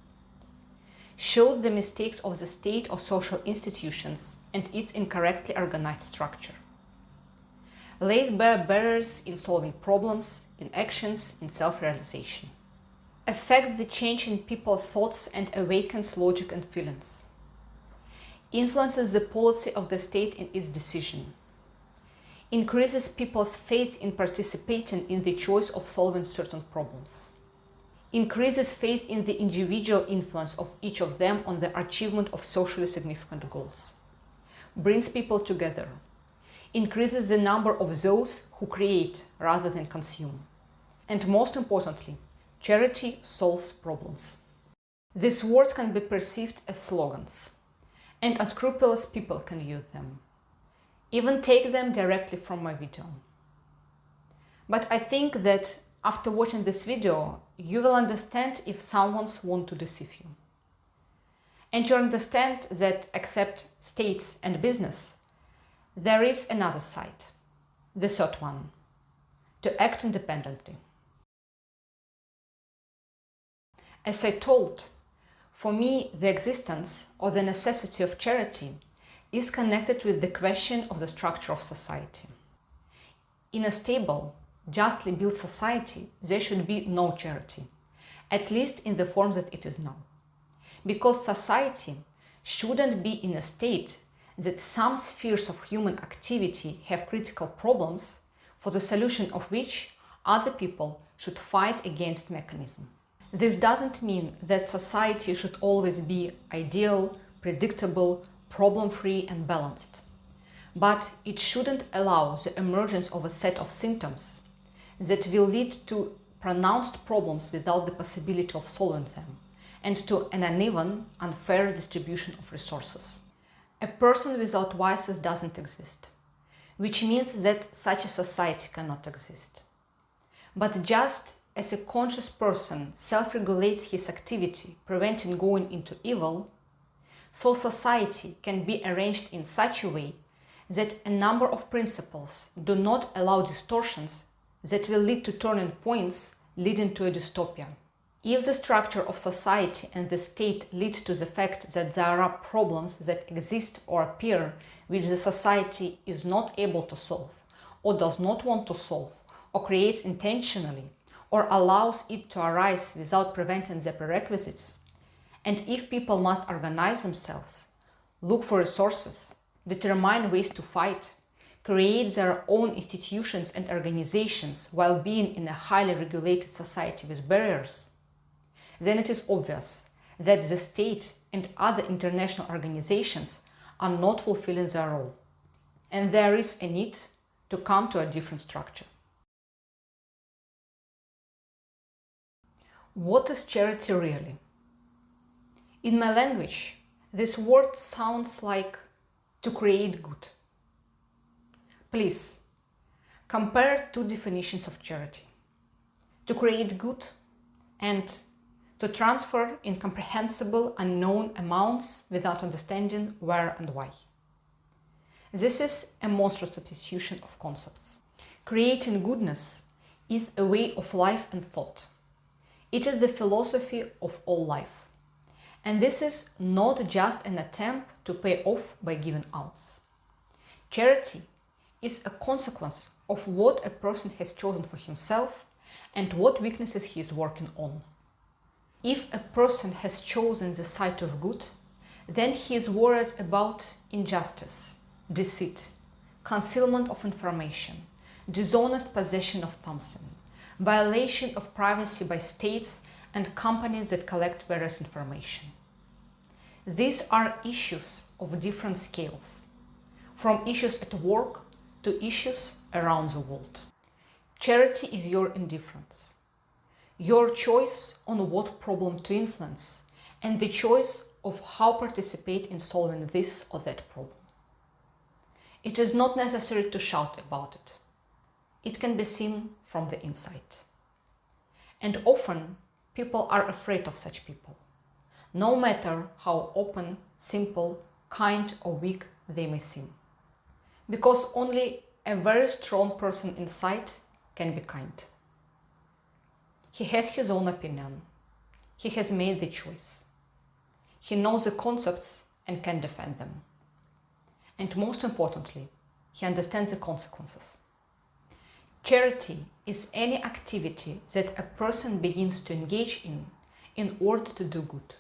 S1: Shows the mistakes of the state or social institutions and its incorrectly organized structure. Lays bare barriers in solving problems, in actions, in self-realization. Affects the change in people's thoughts and awakens logic and feelings. Influences the policy of the state in its decision. Increases people's faith in participating in the choice of solving certain problems. Increases faith in the individual influence of each of them on the achievement of socially significant goals. Brings people together. Increases the number of those who create rather than consume. And most importantly, charity solves problems. These words can be perceived as slogans, and unscrupulous people can use them. Even take them directly from my video. But I think that after watching this video, you will understand if someone's want to deceive you. And you understand that except states and business, there is another side, the third one, to act independently. As I told, for me, the existence or the necessity of charity is connected with the question of the structure of society. In a stable, justly built society, there should be no charity, at least in the form that it is now. Because society shouldn't be in a state that some spheres of human activity have critical problems for the solution of which other people should fight against mechanism. This doesn't mean that society should always be ideal, predictable, problem-free and balanced. But it shouldn't allow the emergence of a set of symptoms that will lead to pronounced problems without the possibility of solving them, and to an uneven, unfair distribution of resources. A person without vices doesn't exist, which means that such a society cannot exist. But just as a conscious person self-regulates his activity, preventing going into evil, so society can be arranged in such a way that a number of principles do not allow distortions that will lead to turning points leading to a dystopia. If the structure of society and the state leads to the fact that there are problems that exist or appear which the society is not able to solve, or does not want to solve, or creates intentionally, or allows it to arise without preventing the prerequisites, and if people must organize themselves, look for resources, determine ways to fight, create their own institutions and organizations while being in a highly regulated society with barriers, then it is obvious that the state and other international organizations are not fulfilling their role, and there is a need to come to a different structure. What is charity really? In my language, this word sounds like to create good. Please, compare two definitions of charity. To create good and to transfer incomprehensible, unknown amounts without understanding where and why. This is a monstrous substitution of concepts. Creating goodness is a way of life and thought. It is the philosophy of all life. And this is not just an attempt to pay off by giving alms. Charity is a consequence of what a person has chosen for himself and what weaknesses he is working on. If a person has chosen the side of good, then he is worried about injustice, deceit, concealment of information, dishonest possession of something, violation of privacy by states and companies that collect various information. These are issues of different scales, from issues at work to issues around the world. Charity is your indifference, your choice on what problem to influence, and the choice of how to participate in solving this or that problem. It is not necessary to shout about it. It can be seen from the inside. And often, people are afraid of such people, no matter how open, simple, kind or weak they may seem. Because only a very strong person inside can be kind. He has his own opinion. He has made the choice. He knows the concepts and can defend them. And most importantly, he understands the consequences. Charity is any activity that a person begins to engage in order to do good.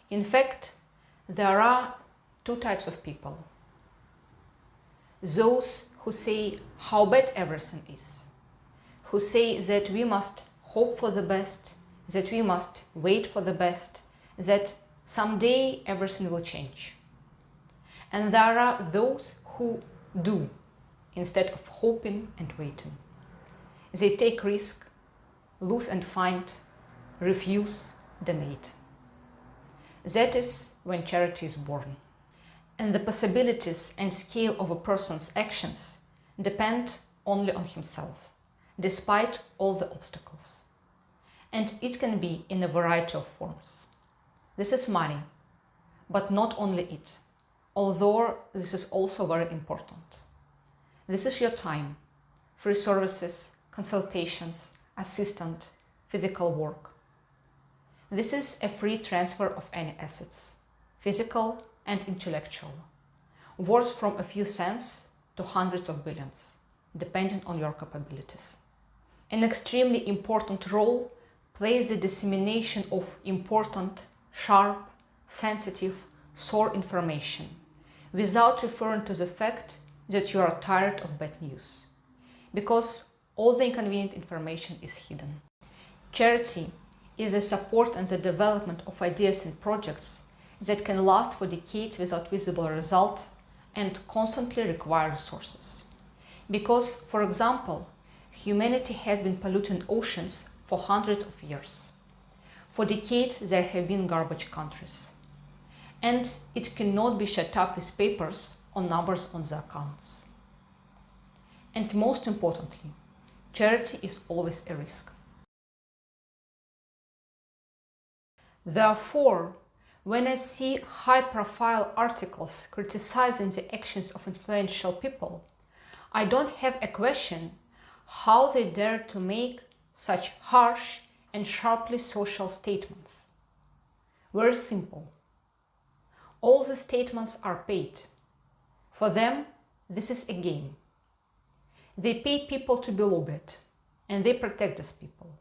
S1: In fact, there are two types of people. Those who say how bad everything is, who say that we must hope for the best, that we must wait for the best, that someday everything will change. And there are those who do, instead of hoping and waiting. They take risk, lose and find, refuse, donate. That is when charity is born. And the possibilities and scale of a person's actions depend only on himself, despite all the obstacles. And it can be in a variety of forms. This is money, but not only it, although this is also very important. This is your time, free services, consultations, assistant, physical work. This is a free transfer of any assets, physical and intellectual, worth from a few cents to hundreds of billions, depending on your capabilities. An extremely important role plays the dissemination of important, sharp, sensitive, sore information, without referring to the fact that you are tired of bad news, because all the inconvenient information is hidden. Charity is the support and the development of ideas and projects that can last for decades without visible result and constantly require resources. Because, for example, humanity has been polluting oceans for hundreds of years. For decades, there have been garbage countries. And it cannot be shut up with papers or numbers on the accounts. And most importantly, charity is always a risk. Therefore, when I see high-profile articles criticizing the actions of influential people, I don't have a question how they dare to make such harsh and sharply social statements. Very simple. All the statements are paid. For them, this is a game. They pay people to be lobbied, and they protect these people.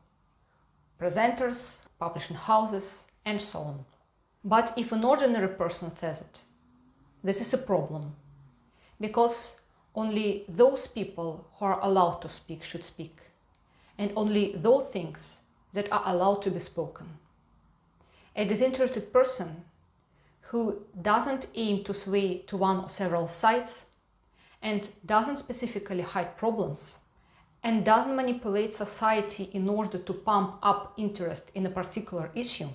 S1: Presenters, publishing houses, and so on. But if an ordinary person says it, this is a problem, because only those people who are allowed to speak should speak, and only those things that are allowed to be spoken. A disinterested person who doesn't aim to sway to one or several sides, and doesn't specifically hide problems, and doesn't manipulate society in order to pump up interest in a particular issue,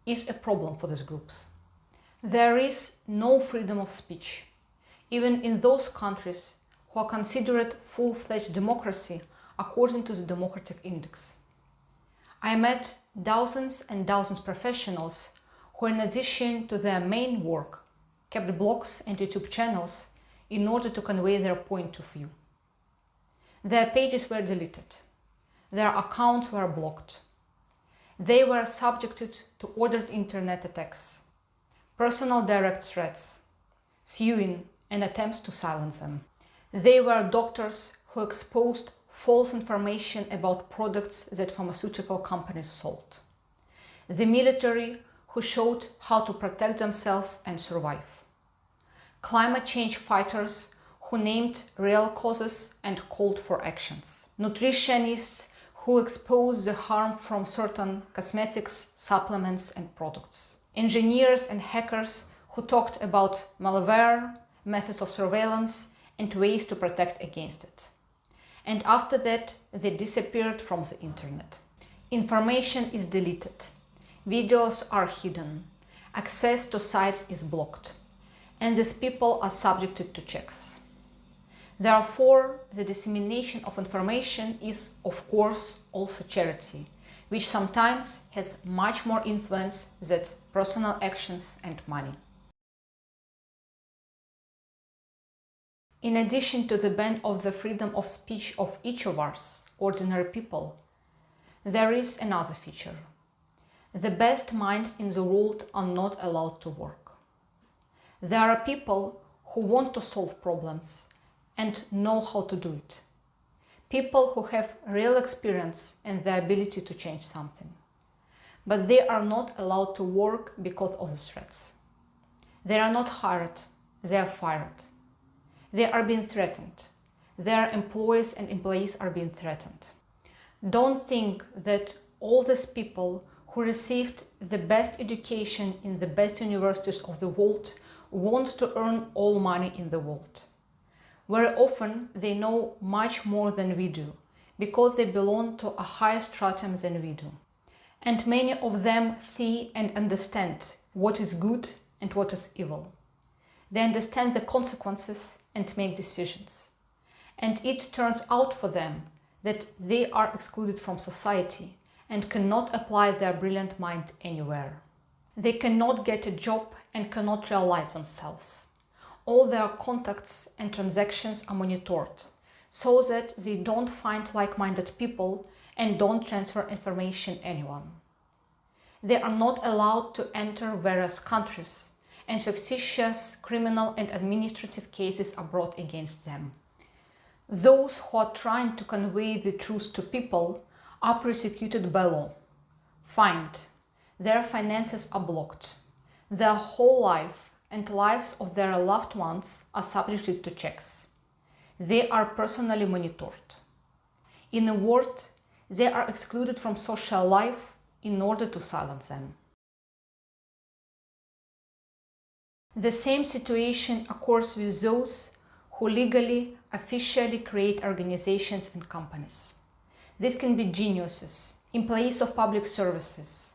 S1: is a problem for these groups. There is no freedom of speech, even in those countries who are considered full-fledged democracy according to the Democratic Index. I met dozens and dozens of professionals who, in addition to their main work, kept blogs and YouTube channels in order to convey their point of view. Their pages were deleted. Their accounts were blocked. They were subjected to ordered internet attacks, personal direct threats, suing, and attempts to silence them. They were doctors who exposed false information about products that pharmaceutical companies sold. The military who showed how to protect themselves and survive. Climate change fighters who named real causes and called for actions. Nutritionists who exposed the harm from certain cosmetics, supplements, and products. Engineers and hackers who talked about malware, methods of surveillance, and ways to protect against it. And after that, they disappeared from the internet. Information is deleted, videos are hidden, access to sites is blocked, and these people are subjected to checks. Therefore, the dissemination of information is, of course, also charity, which sometimes has much more influence than personal actions and money. In addition to the ban of the freedom of speech of each of us, ordinary people, there is another feature. The best minds in the world are not allowed to work. There are people who want to solve problems and know how to do it. People who have real experience and the ability to change something. But they are not allowed to work because of the threats. They are not hired, they are fired. They are being threatened. Their employees and employees are being threatened. Don't think that all these people who received the best education in the best universities of the world want to earn all money in the world. Very often they know much more than we do, because they belong to a higher stratum than we do. And many of them see and understand what is good and what is evil. They understand the consequences and make decisions. And it turns out for them that they are excluded from society and cannot apply their brilliant mind anywhere. They cannot get a job and cannot realize themselves. All their contacts and transactions are monitored, so that they don't find like-minded people and don't transfer information to anyone. They are not allowed to enter various countries, and fictitious criminal and administrative cases are brought against them. Those who are trying to convey the truth to people are persecuted by law, fined, their finances are blocked, their whole life and lives of their loved ones are subjected to checks. They are personally monitored. In a word, they are excluded from social life in order to silence them. The same situation occurs with those who legally, officially create organizations and companies. These can be geniuses, employees of public services,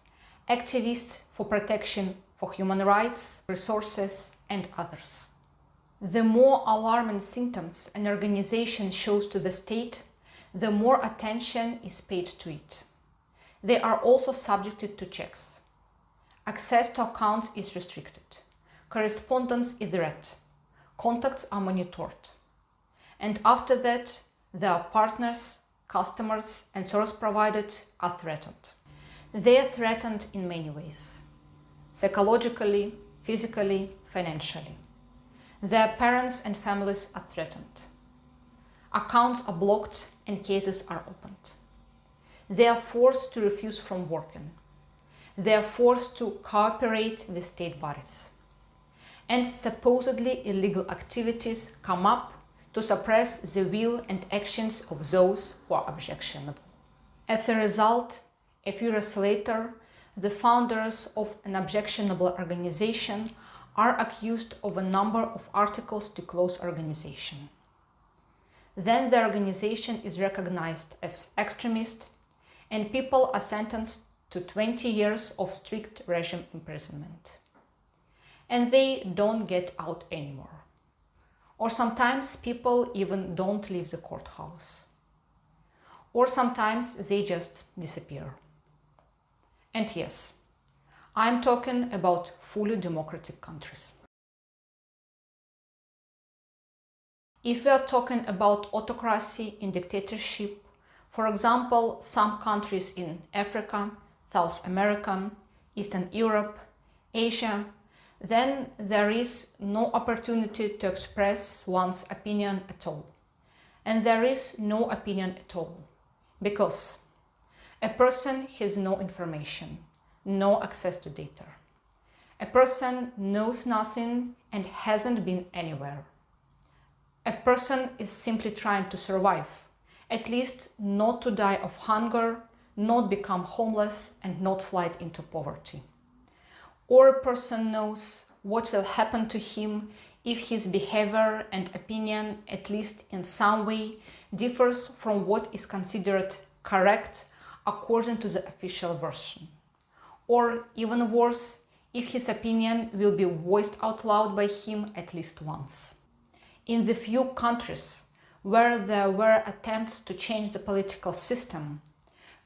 S1: activists for protection for human rights, resources, and others. The more alarming symptoms an organization shows to the state, the more attention is paid to it. They are also subjected to checks. Access to accounts is restricted. Correspondence is read. Contacts are monitored. And after that, their partners, customers, and service providers are threatened. They are threatened in many ways: psychologically, physically, financially. Their parents and families are threatened. Accounts are blocked and cases are opened. They are forced to refuse from working. They are forced to cooperate with state bodies. And supposedly illegal activities come up to suppress the will and actions of those who are objectionable. As a result, a few years later, the founders of an objectionable organization are accused of a number of articles to close organization. Then the organization is recognized as extremist, and people are sentenced to 20 years of strict regime imprisonment. And they don't get out anymore. Or sometimes people even don't leave the courthouse. Or sometimes they just disappear. And yes, I'm talking about fully democratic countries. If we are talking about autocracy and dictatorship, for example, some countries in Africa, South America, Eastern Europe, Asia, then there is no opportunity to express one's opinion at all. And there is no opinion at all, because a person has no information, no access to data. A person knows nothing and hasn't been anywhere. A person is simply trying to survive At least not to die of hunger, not become homeless, and not slide into poverty. Or a person knows what will happen to him if his behavior and opinion, at least in some way, differs from what is considered correct according to the official version. Or even worse, if his opinion will be voiced out loud by him at least once. In the few countries where there were attempts to change the political system,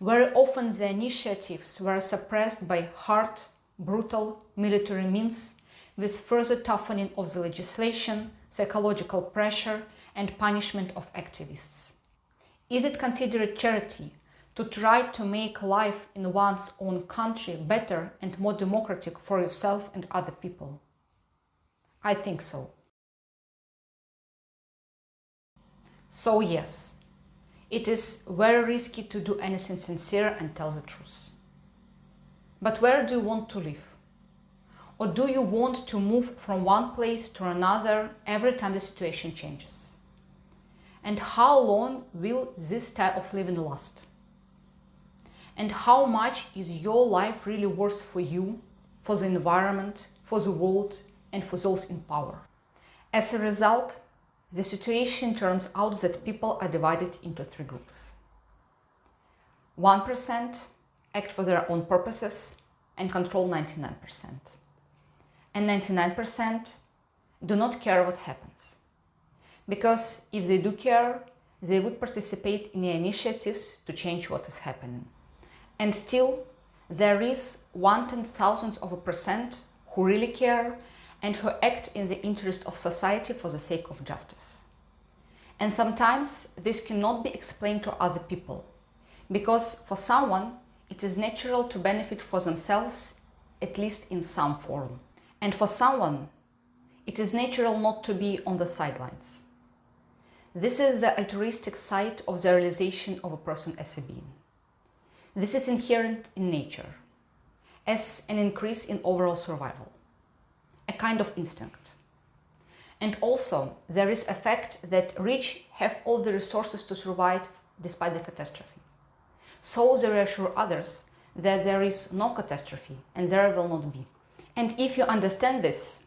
S1: very often the initiatives were suppressed by hard, brutal military means, with further toughening of the legislation, psychological pressure, and punishment of activists. Is it considered charity to try to make life in one's own country better and more democratic for yourself and other people? I think so. So yes, it is very risky to do anything sincere and tell the truth. But where do you want to live? Or do you want to move from one place to another every time the situation changes? And how long will this style of living last? And how much is your life really worth for you, for the environment, for the world, and for those in power? As a result, the situation turns out that people are divided into three groups. 1% act for their own purposes and control 99%. And 99% do not care what happens. Because if they do care, they would participate in the initiatives to change what is happening. And still, there is 1/10,000% who really care and who act in the interest of society for the sake of justice. And sometimes this cannot be explained to other people, because for someone it is natural to benefit for themselves, at least in some form. And for someone, it is natural not to be on the sidelines. This is the altruistic side of the realization of a person as a being. This is inherent in nature, as an increase in overall survival, a kind of instinct. And also, there is a fact that rich have all the resources to survive despite the catastrophe. So they reassure others that there is no catastrophe and there will not be. And if you understand this,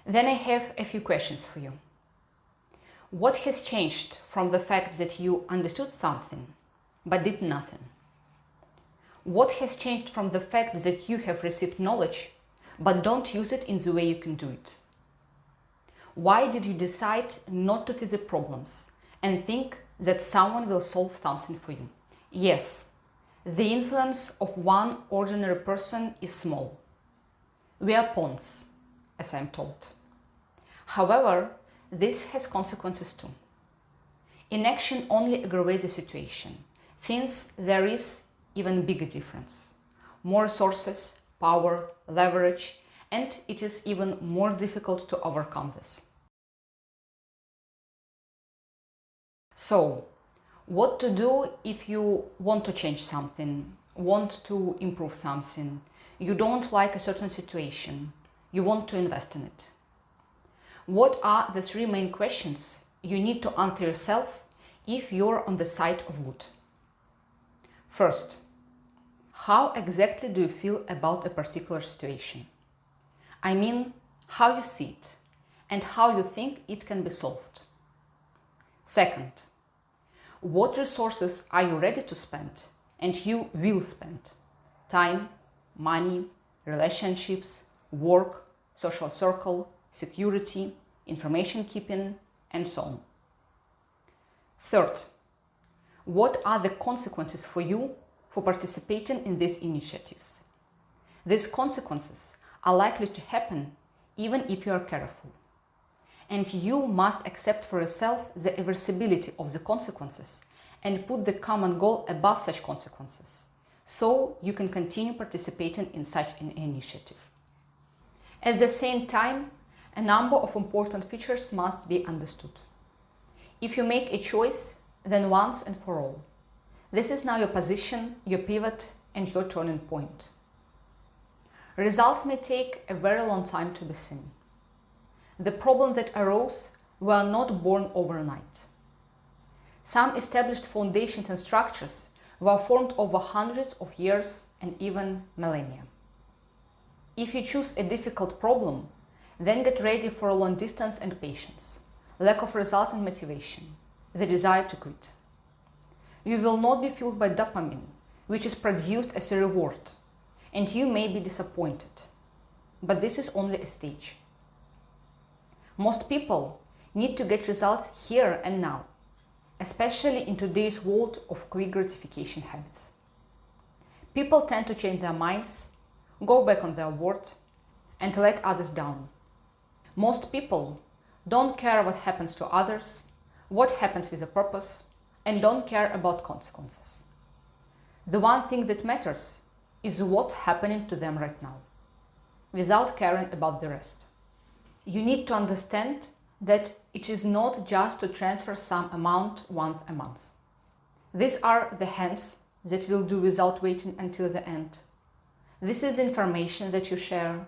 S1: then I have a few questions for you. What has changed from the fact that you understood something but did nothing? What has changed from the fact that you have received knowledge but don't use it in the way you can do it? Why did you decide not to see the problems and think that someone will solve something for you? Yes, the influence of one ordinary person is small. We are pawns, as I am told. However, this has consequences too. Inaction only aggravates the situation, since there is even bigger difference. More resources, power, leverage, and it is even more difficult to overcome this. So, what to do if you want to change something, want to improve something, you don't like a certain situation, you want to invest in it? What are the three main questions you need to answer yourself if you're on the side of good? First, how exactly do you feel about a particular situation? I mean, how you see it and how you think it can be solved. Second, what resources are you ready to spend and you will spend? Time, money, relationships, work, social circle, security, information keeping, and so on. Third, what are the consequences for you for participating in these initiatives? These consequences are likely to happen even if you are careful. And you must accept for yourself the irreversibility of the consequences and put the common goal above such consequences, so you can continue participating in such an initiative. At the same time, a number of important features must be understood. If you make a choice, then once and for all. This is now your position, your pivot, and your turning point. Results may take a very long time to be seen. The problems that arose were not born overnight. Some established foundations and structures were formed over hundreds of years and even millennia. If you choose a difficult problem, then get ready for a long distance and patience, lack of results and motivation, the desire to quit. You will not be fueled by dopamine, which is produced as a reward, and you may be disappointed. But this is only a stage. Most people need to get results here and now, especially in today's world of quick gratification habits. People tend to change their minds, go back on their word, and let others down. Most people don't care what happens to others, what happens with a purpose, and don't care about consequences. The one thing that matters is what's happening to them right now, without caring about the rest. You need to understand that it is not just to transfer some amount once a month. These are the hands that will do without waiting until the end. This is information that you share.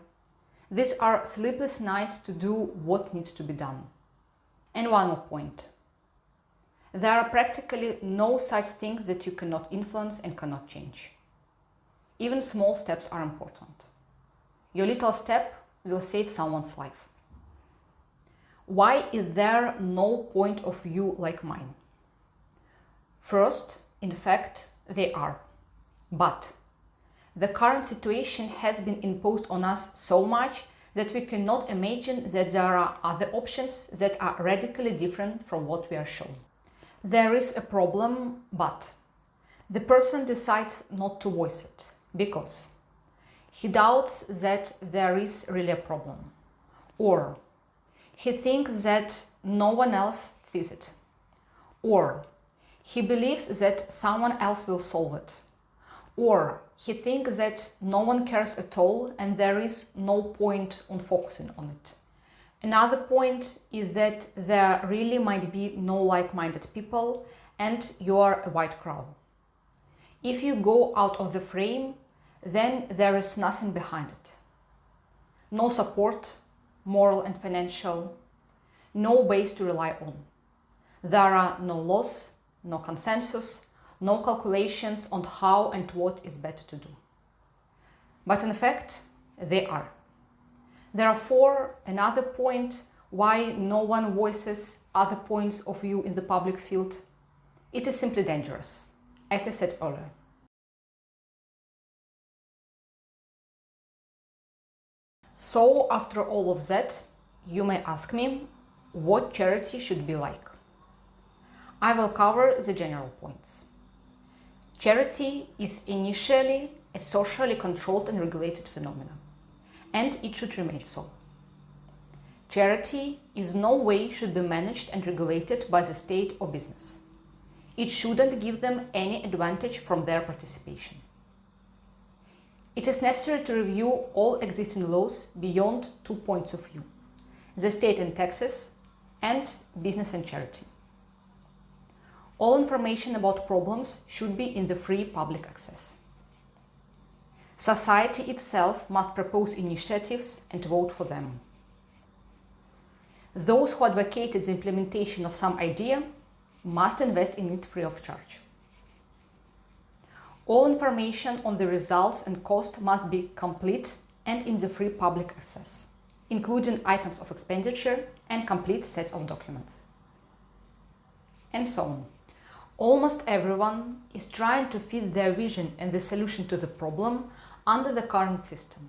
S1: These are sleepless nights to do what needs to be done. And one more point. There are practically no such things that you cannot influence and cannot change. Even small steps are important. Your little step will save someone's life. Why is there no point of view like mine? First, in fact, they are. But the current situation has been imposed on us so much that we cannot imagine that there are other options that are radically different from what we are shown. There is a problem, but the person decides not to voice it because he doubts that there is really a problem, or he thinks that no one else sees it, or he believes that someone else will solve it, or he thinks that no one cares at all and there is no point on focusing on it. Another point is that there really might be no like-minded people and you are a white crowd. If you go out of the frame, then there is nothing behind it. No support, moral and financial, no base to rely on. There are no laws, no consensus, no calculations on how and what is better to do. But in fact, they are. Therefore, another point why no one voices other points of view in the public field, it is simply dangerous, as I said earlier. So, after all of that, you may ask me, what charity should be like? I will cover the general points. Charity is initially a socially controlled and regulated phenomenon, and it should remain so. Charity in no way should be managed and regulated by the state or business. It shouldn't give them any advantage from their participation. It is necessary to review all existing laws beyond 2 points of view: the state and taxes, and business and charity. All information about problems should be in the free public access. Society itself must propose initiatives and vote for them. Those who advocated the implementation of some idea must invest in it free of charge. All information on the results and cost must be complete and in the free public access, including items of expenditure and complete sets of documents. And so on. Almost everyone is trying to fit their vision and the solution to the problem under the current system.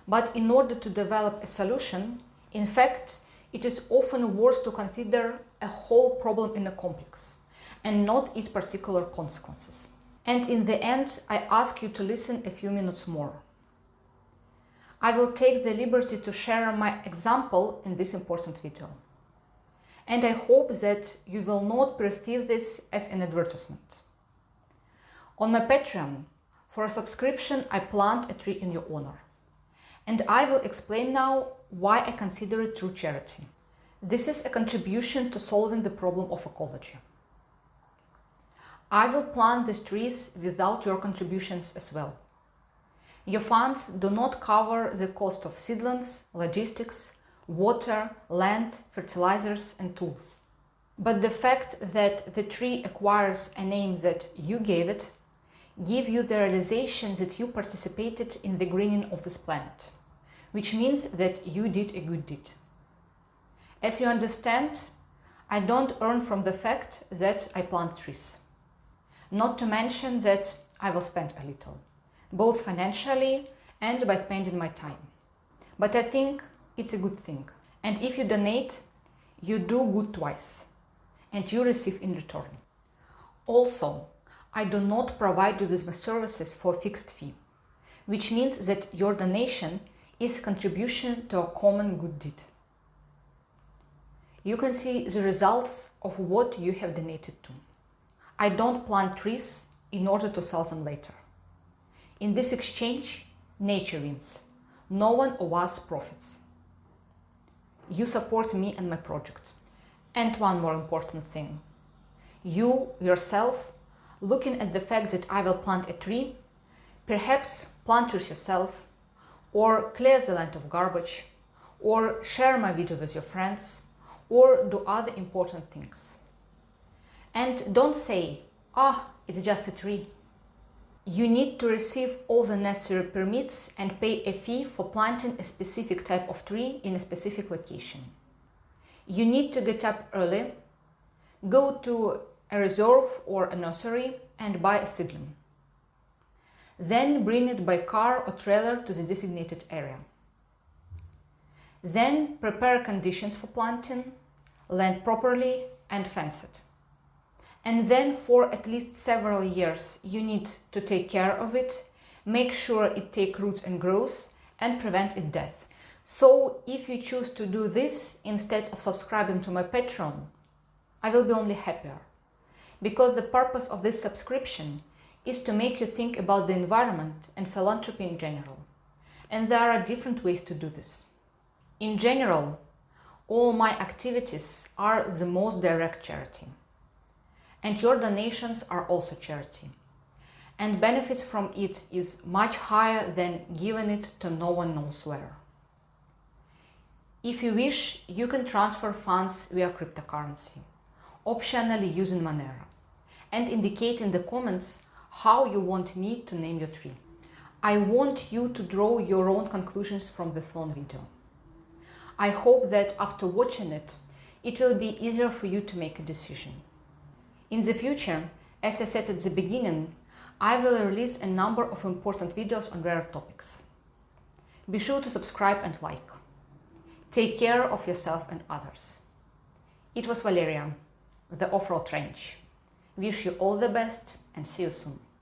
S1: But in order to develop a solution, in fact, it is often worth to consider a whole problem in a complex and not its particular consequences. And in the end, I ask you to listen a few minutes more. I will take the liberty to share my example in this important video. And I hope that you will not perceive this as an advertisement. On my Patreon, for a subscription, I plant a tree in your honor. And I will explain now why I consider it true charity. This is a contribution to solving the problem of ecology. I will plant these trees without your contributions as well. Your funds do not cover the cost of seedlings, logistics, water, land, fertilizers and tools. But the fact that the tree acquires a name that you gave it gives you the realization that you participated in the greening of this planet, which means that you did a good deed. As you understand, I don't earn from the fact that I plant trees. Not to mention that I will spend a little, both financially and by spending my time. But I think it's a good thing. And if you donate, you do good twice, and you receive in return. Also, I do not provide you with my services for a fixed fee, which means that your donation is a contribution to a common good deed. You can see the results of what you have donated to. I don't plant trees in order to sell them later. In this exchange, nature wins. No one of us profits. You support me and my project. And one more important thing. You, yourself, looking at the fact that I will plant a tree, perhaps plant trees yourself, or clear the land of garbage, or share my video with your friends, or do other important things. And don't say, it's just a tree. You need to receive all the necessary permits and pay a fee for planting a specific type of tree in a specific location. You need to get up early, go to a reserve or a nursery and buy a seedling. Then bring it by car or trailer to the designated area. Then prepare conditions for planting, land properly and fence it. And then for at least several years you need to take care of it, make sure it takes roots and grows, and prevent its death. So if you choose to do this instead of subscribing to my Patreon, I will be only happier. Because the purpose of this subscription is to make you think about the environment and philanthropy in general. And there are different ways to do this. In general, all my activities are the most direct charity. And your donations are also charity. And benefits from it is much higher than giving it to no one knows where. If you wish, you can transfer funds via cryptocurrency, optionally using Monero, and indicate in the comments how you want me to name your tree. I want you to draw your own conclusions from this long video. I hope that after watching it, it will be easier for you to make a decision. In the future, as I said at the beginning, I will release a number of important videos on rare topics. Be sure to subscribe and like. Take care of yourself and others. It was Valeria, the Off-Road Ranch. Wish you all the best and see you soon.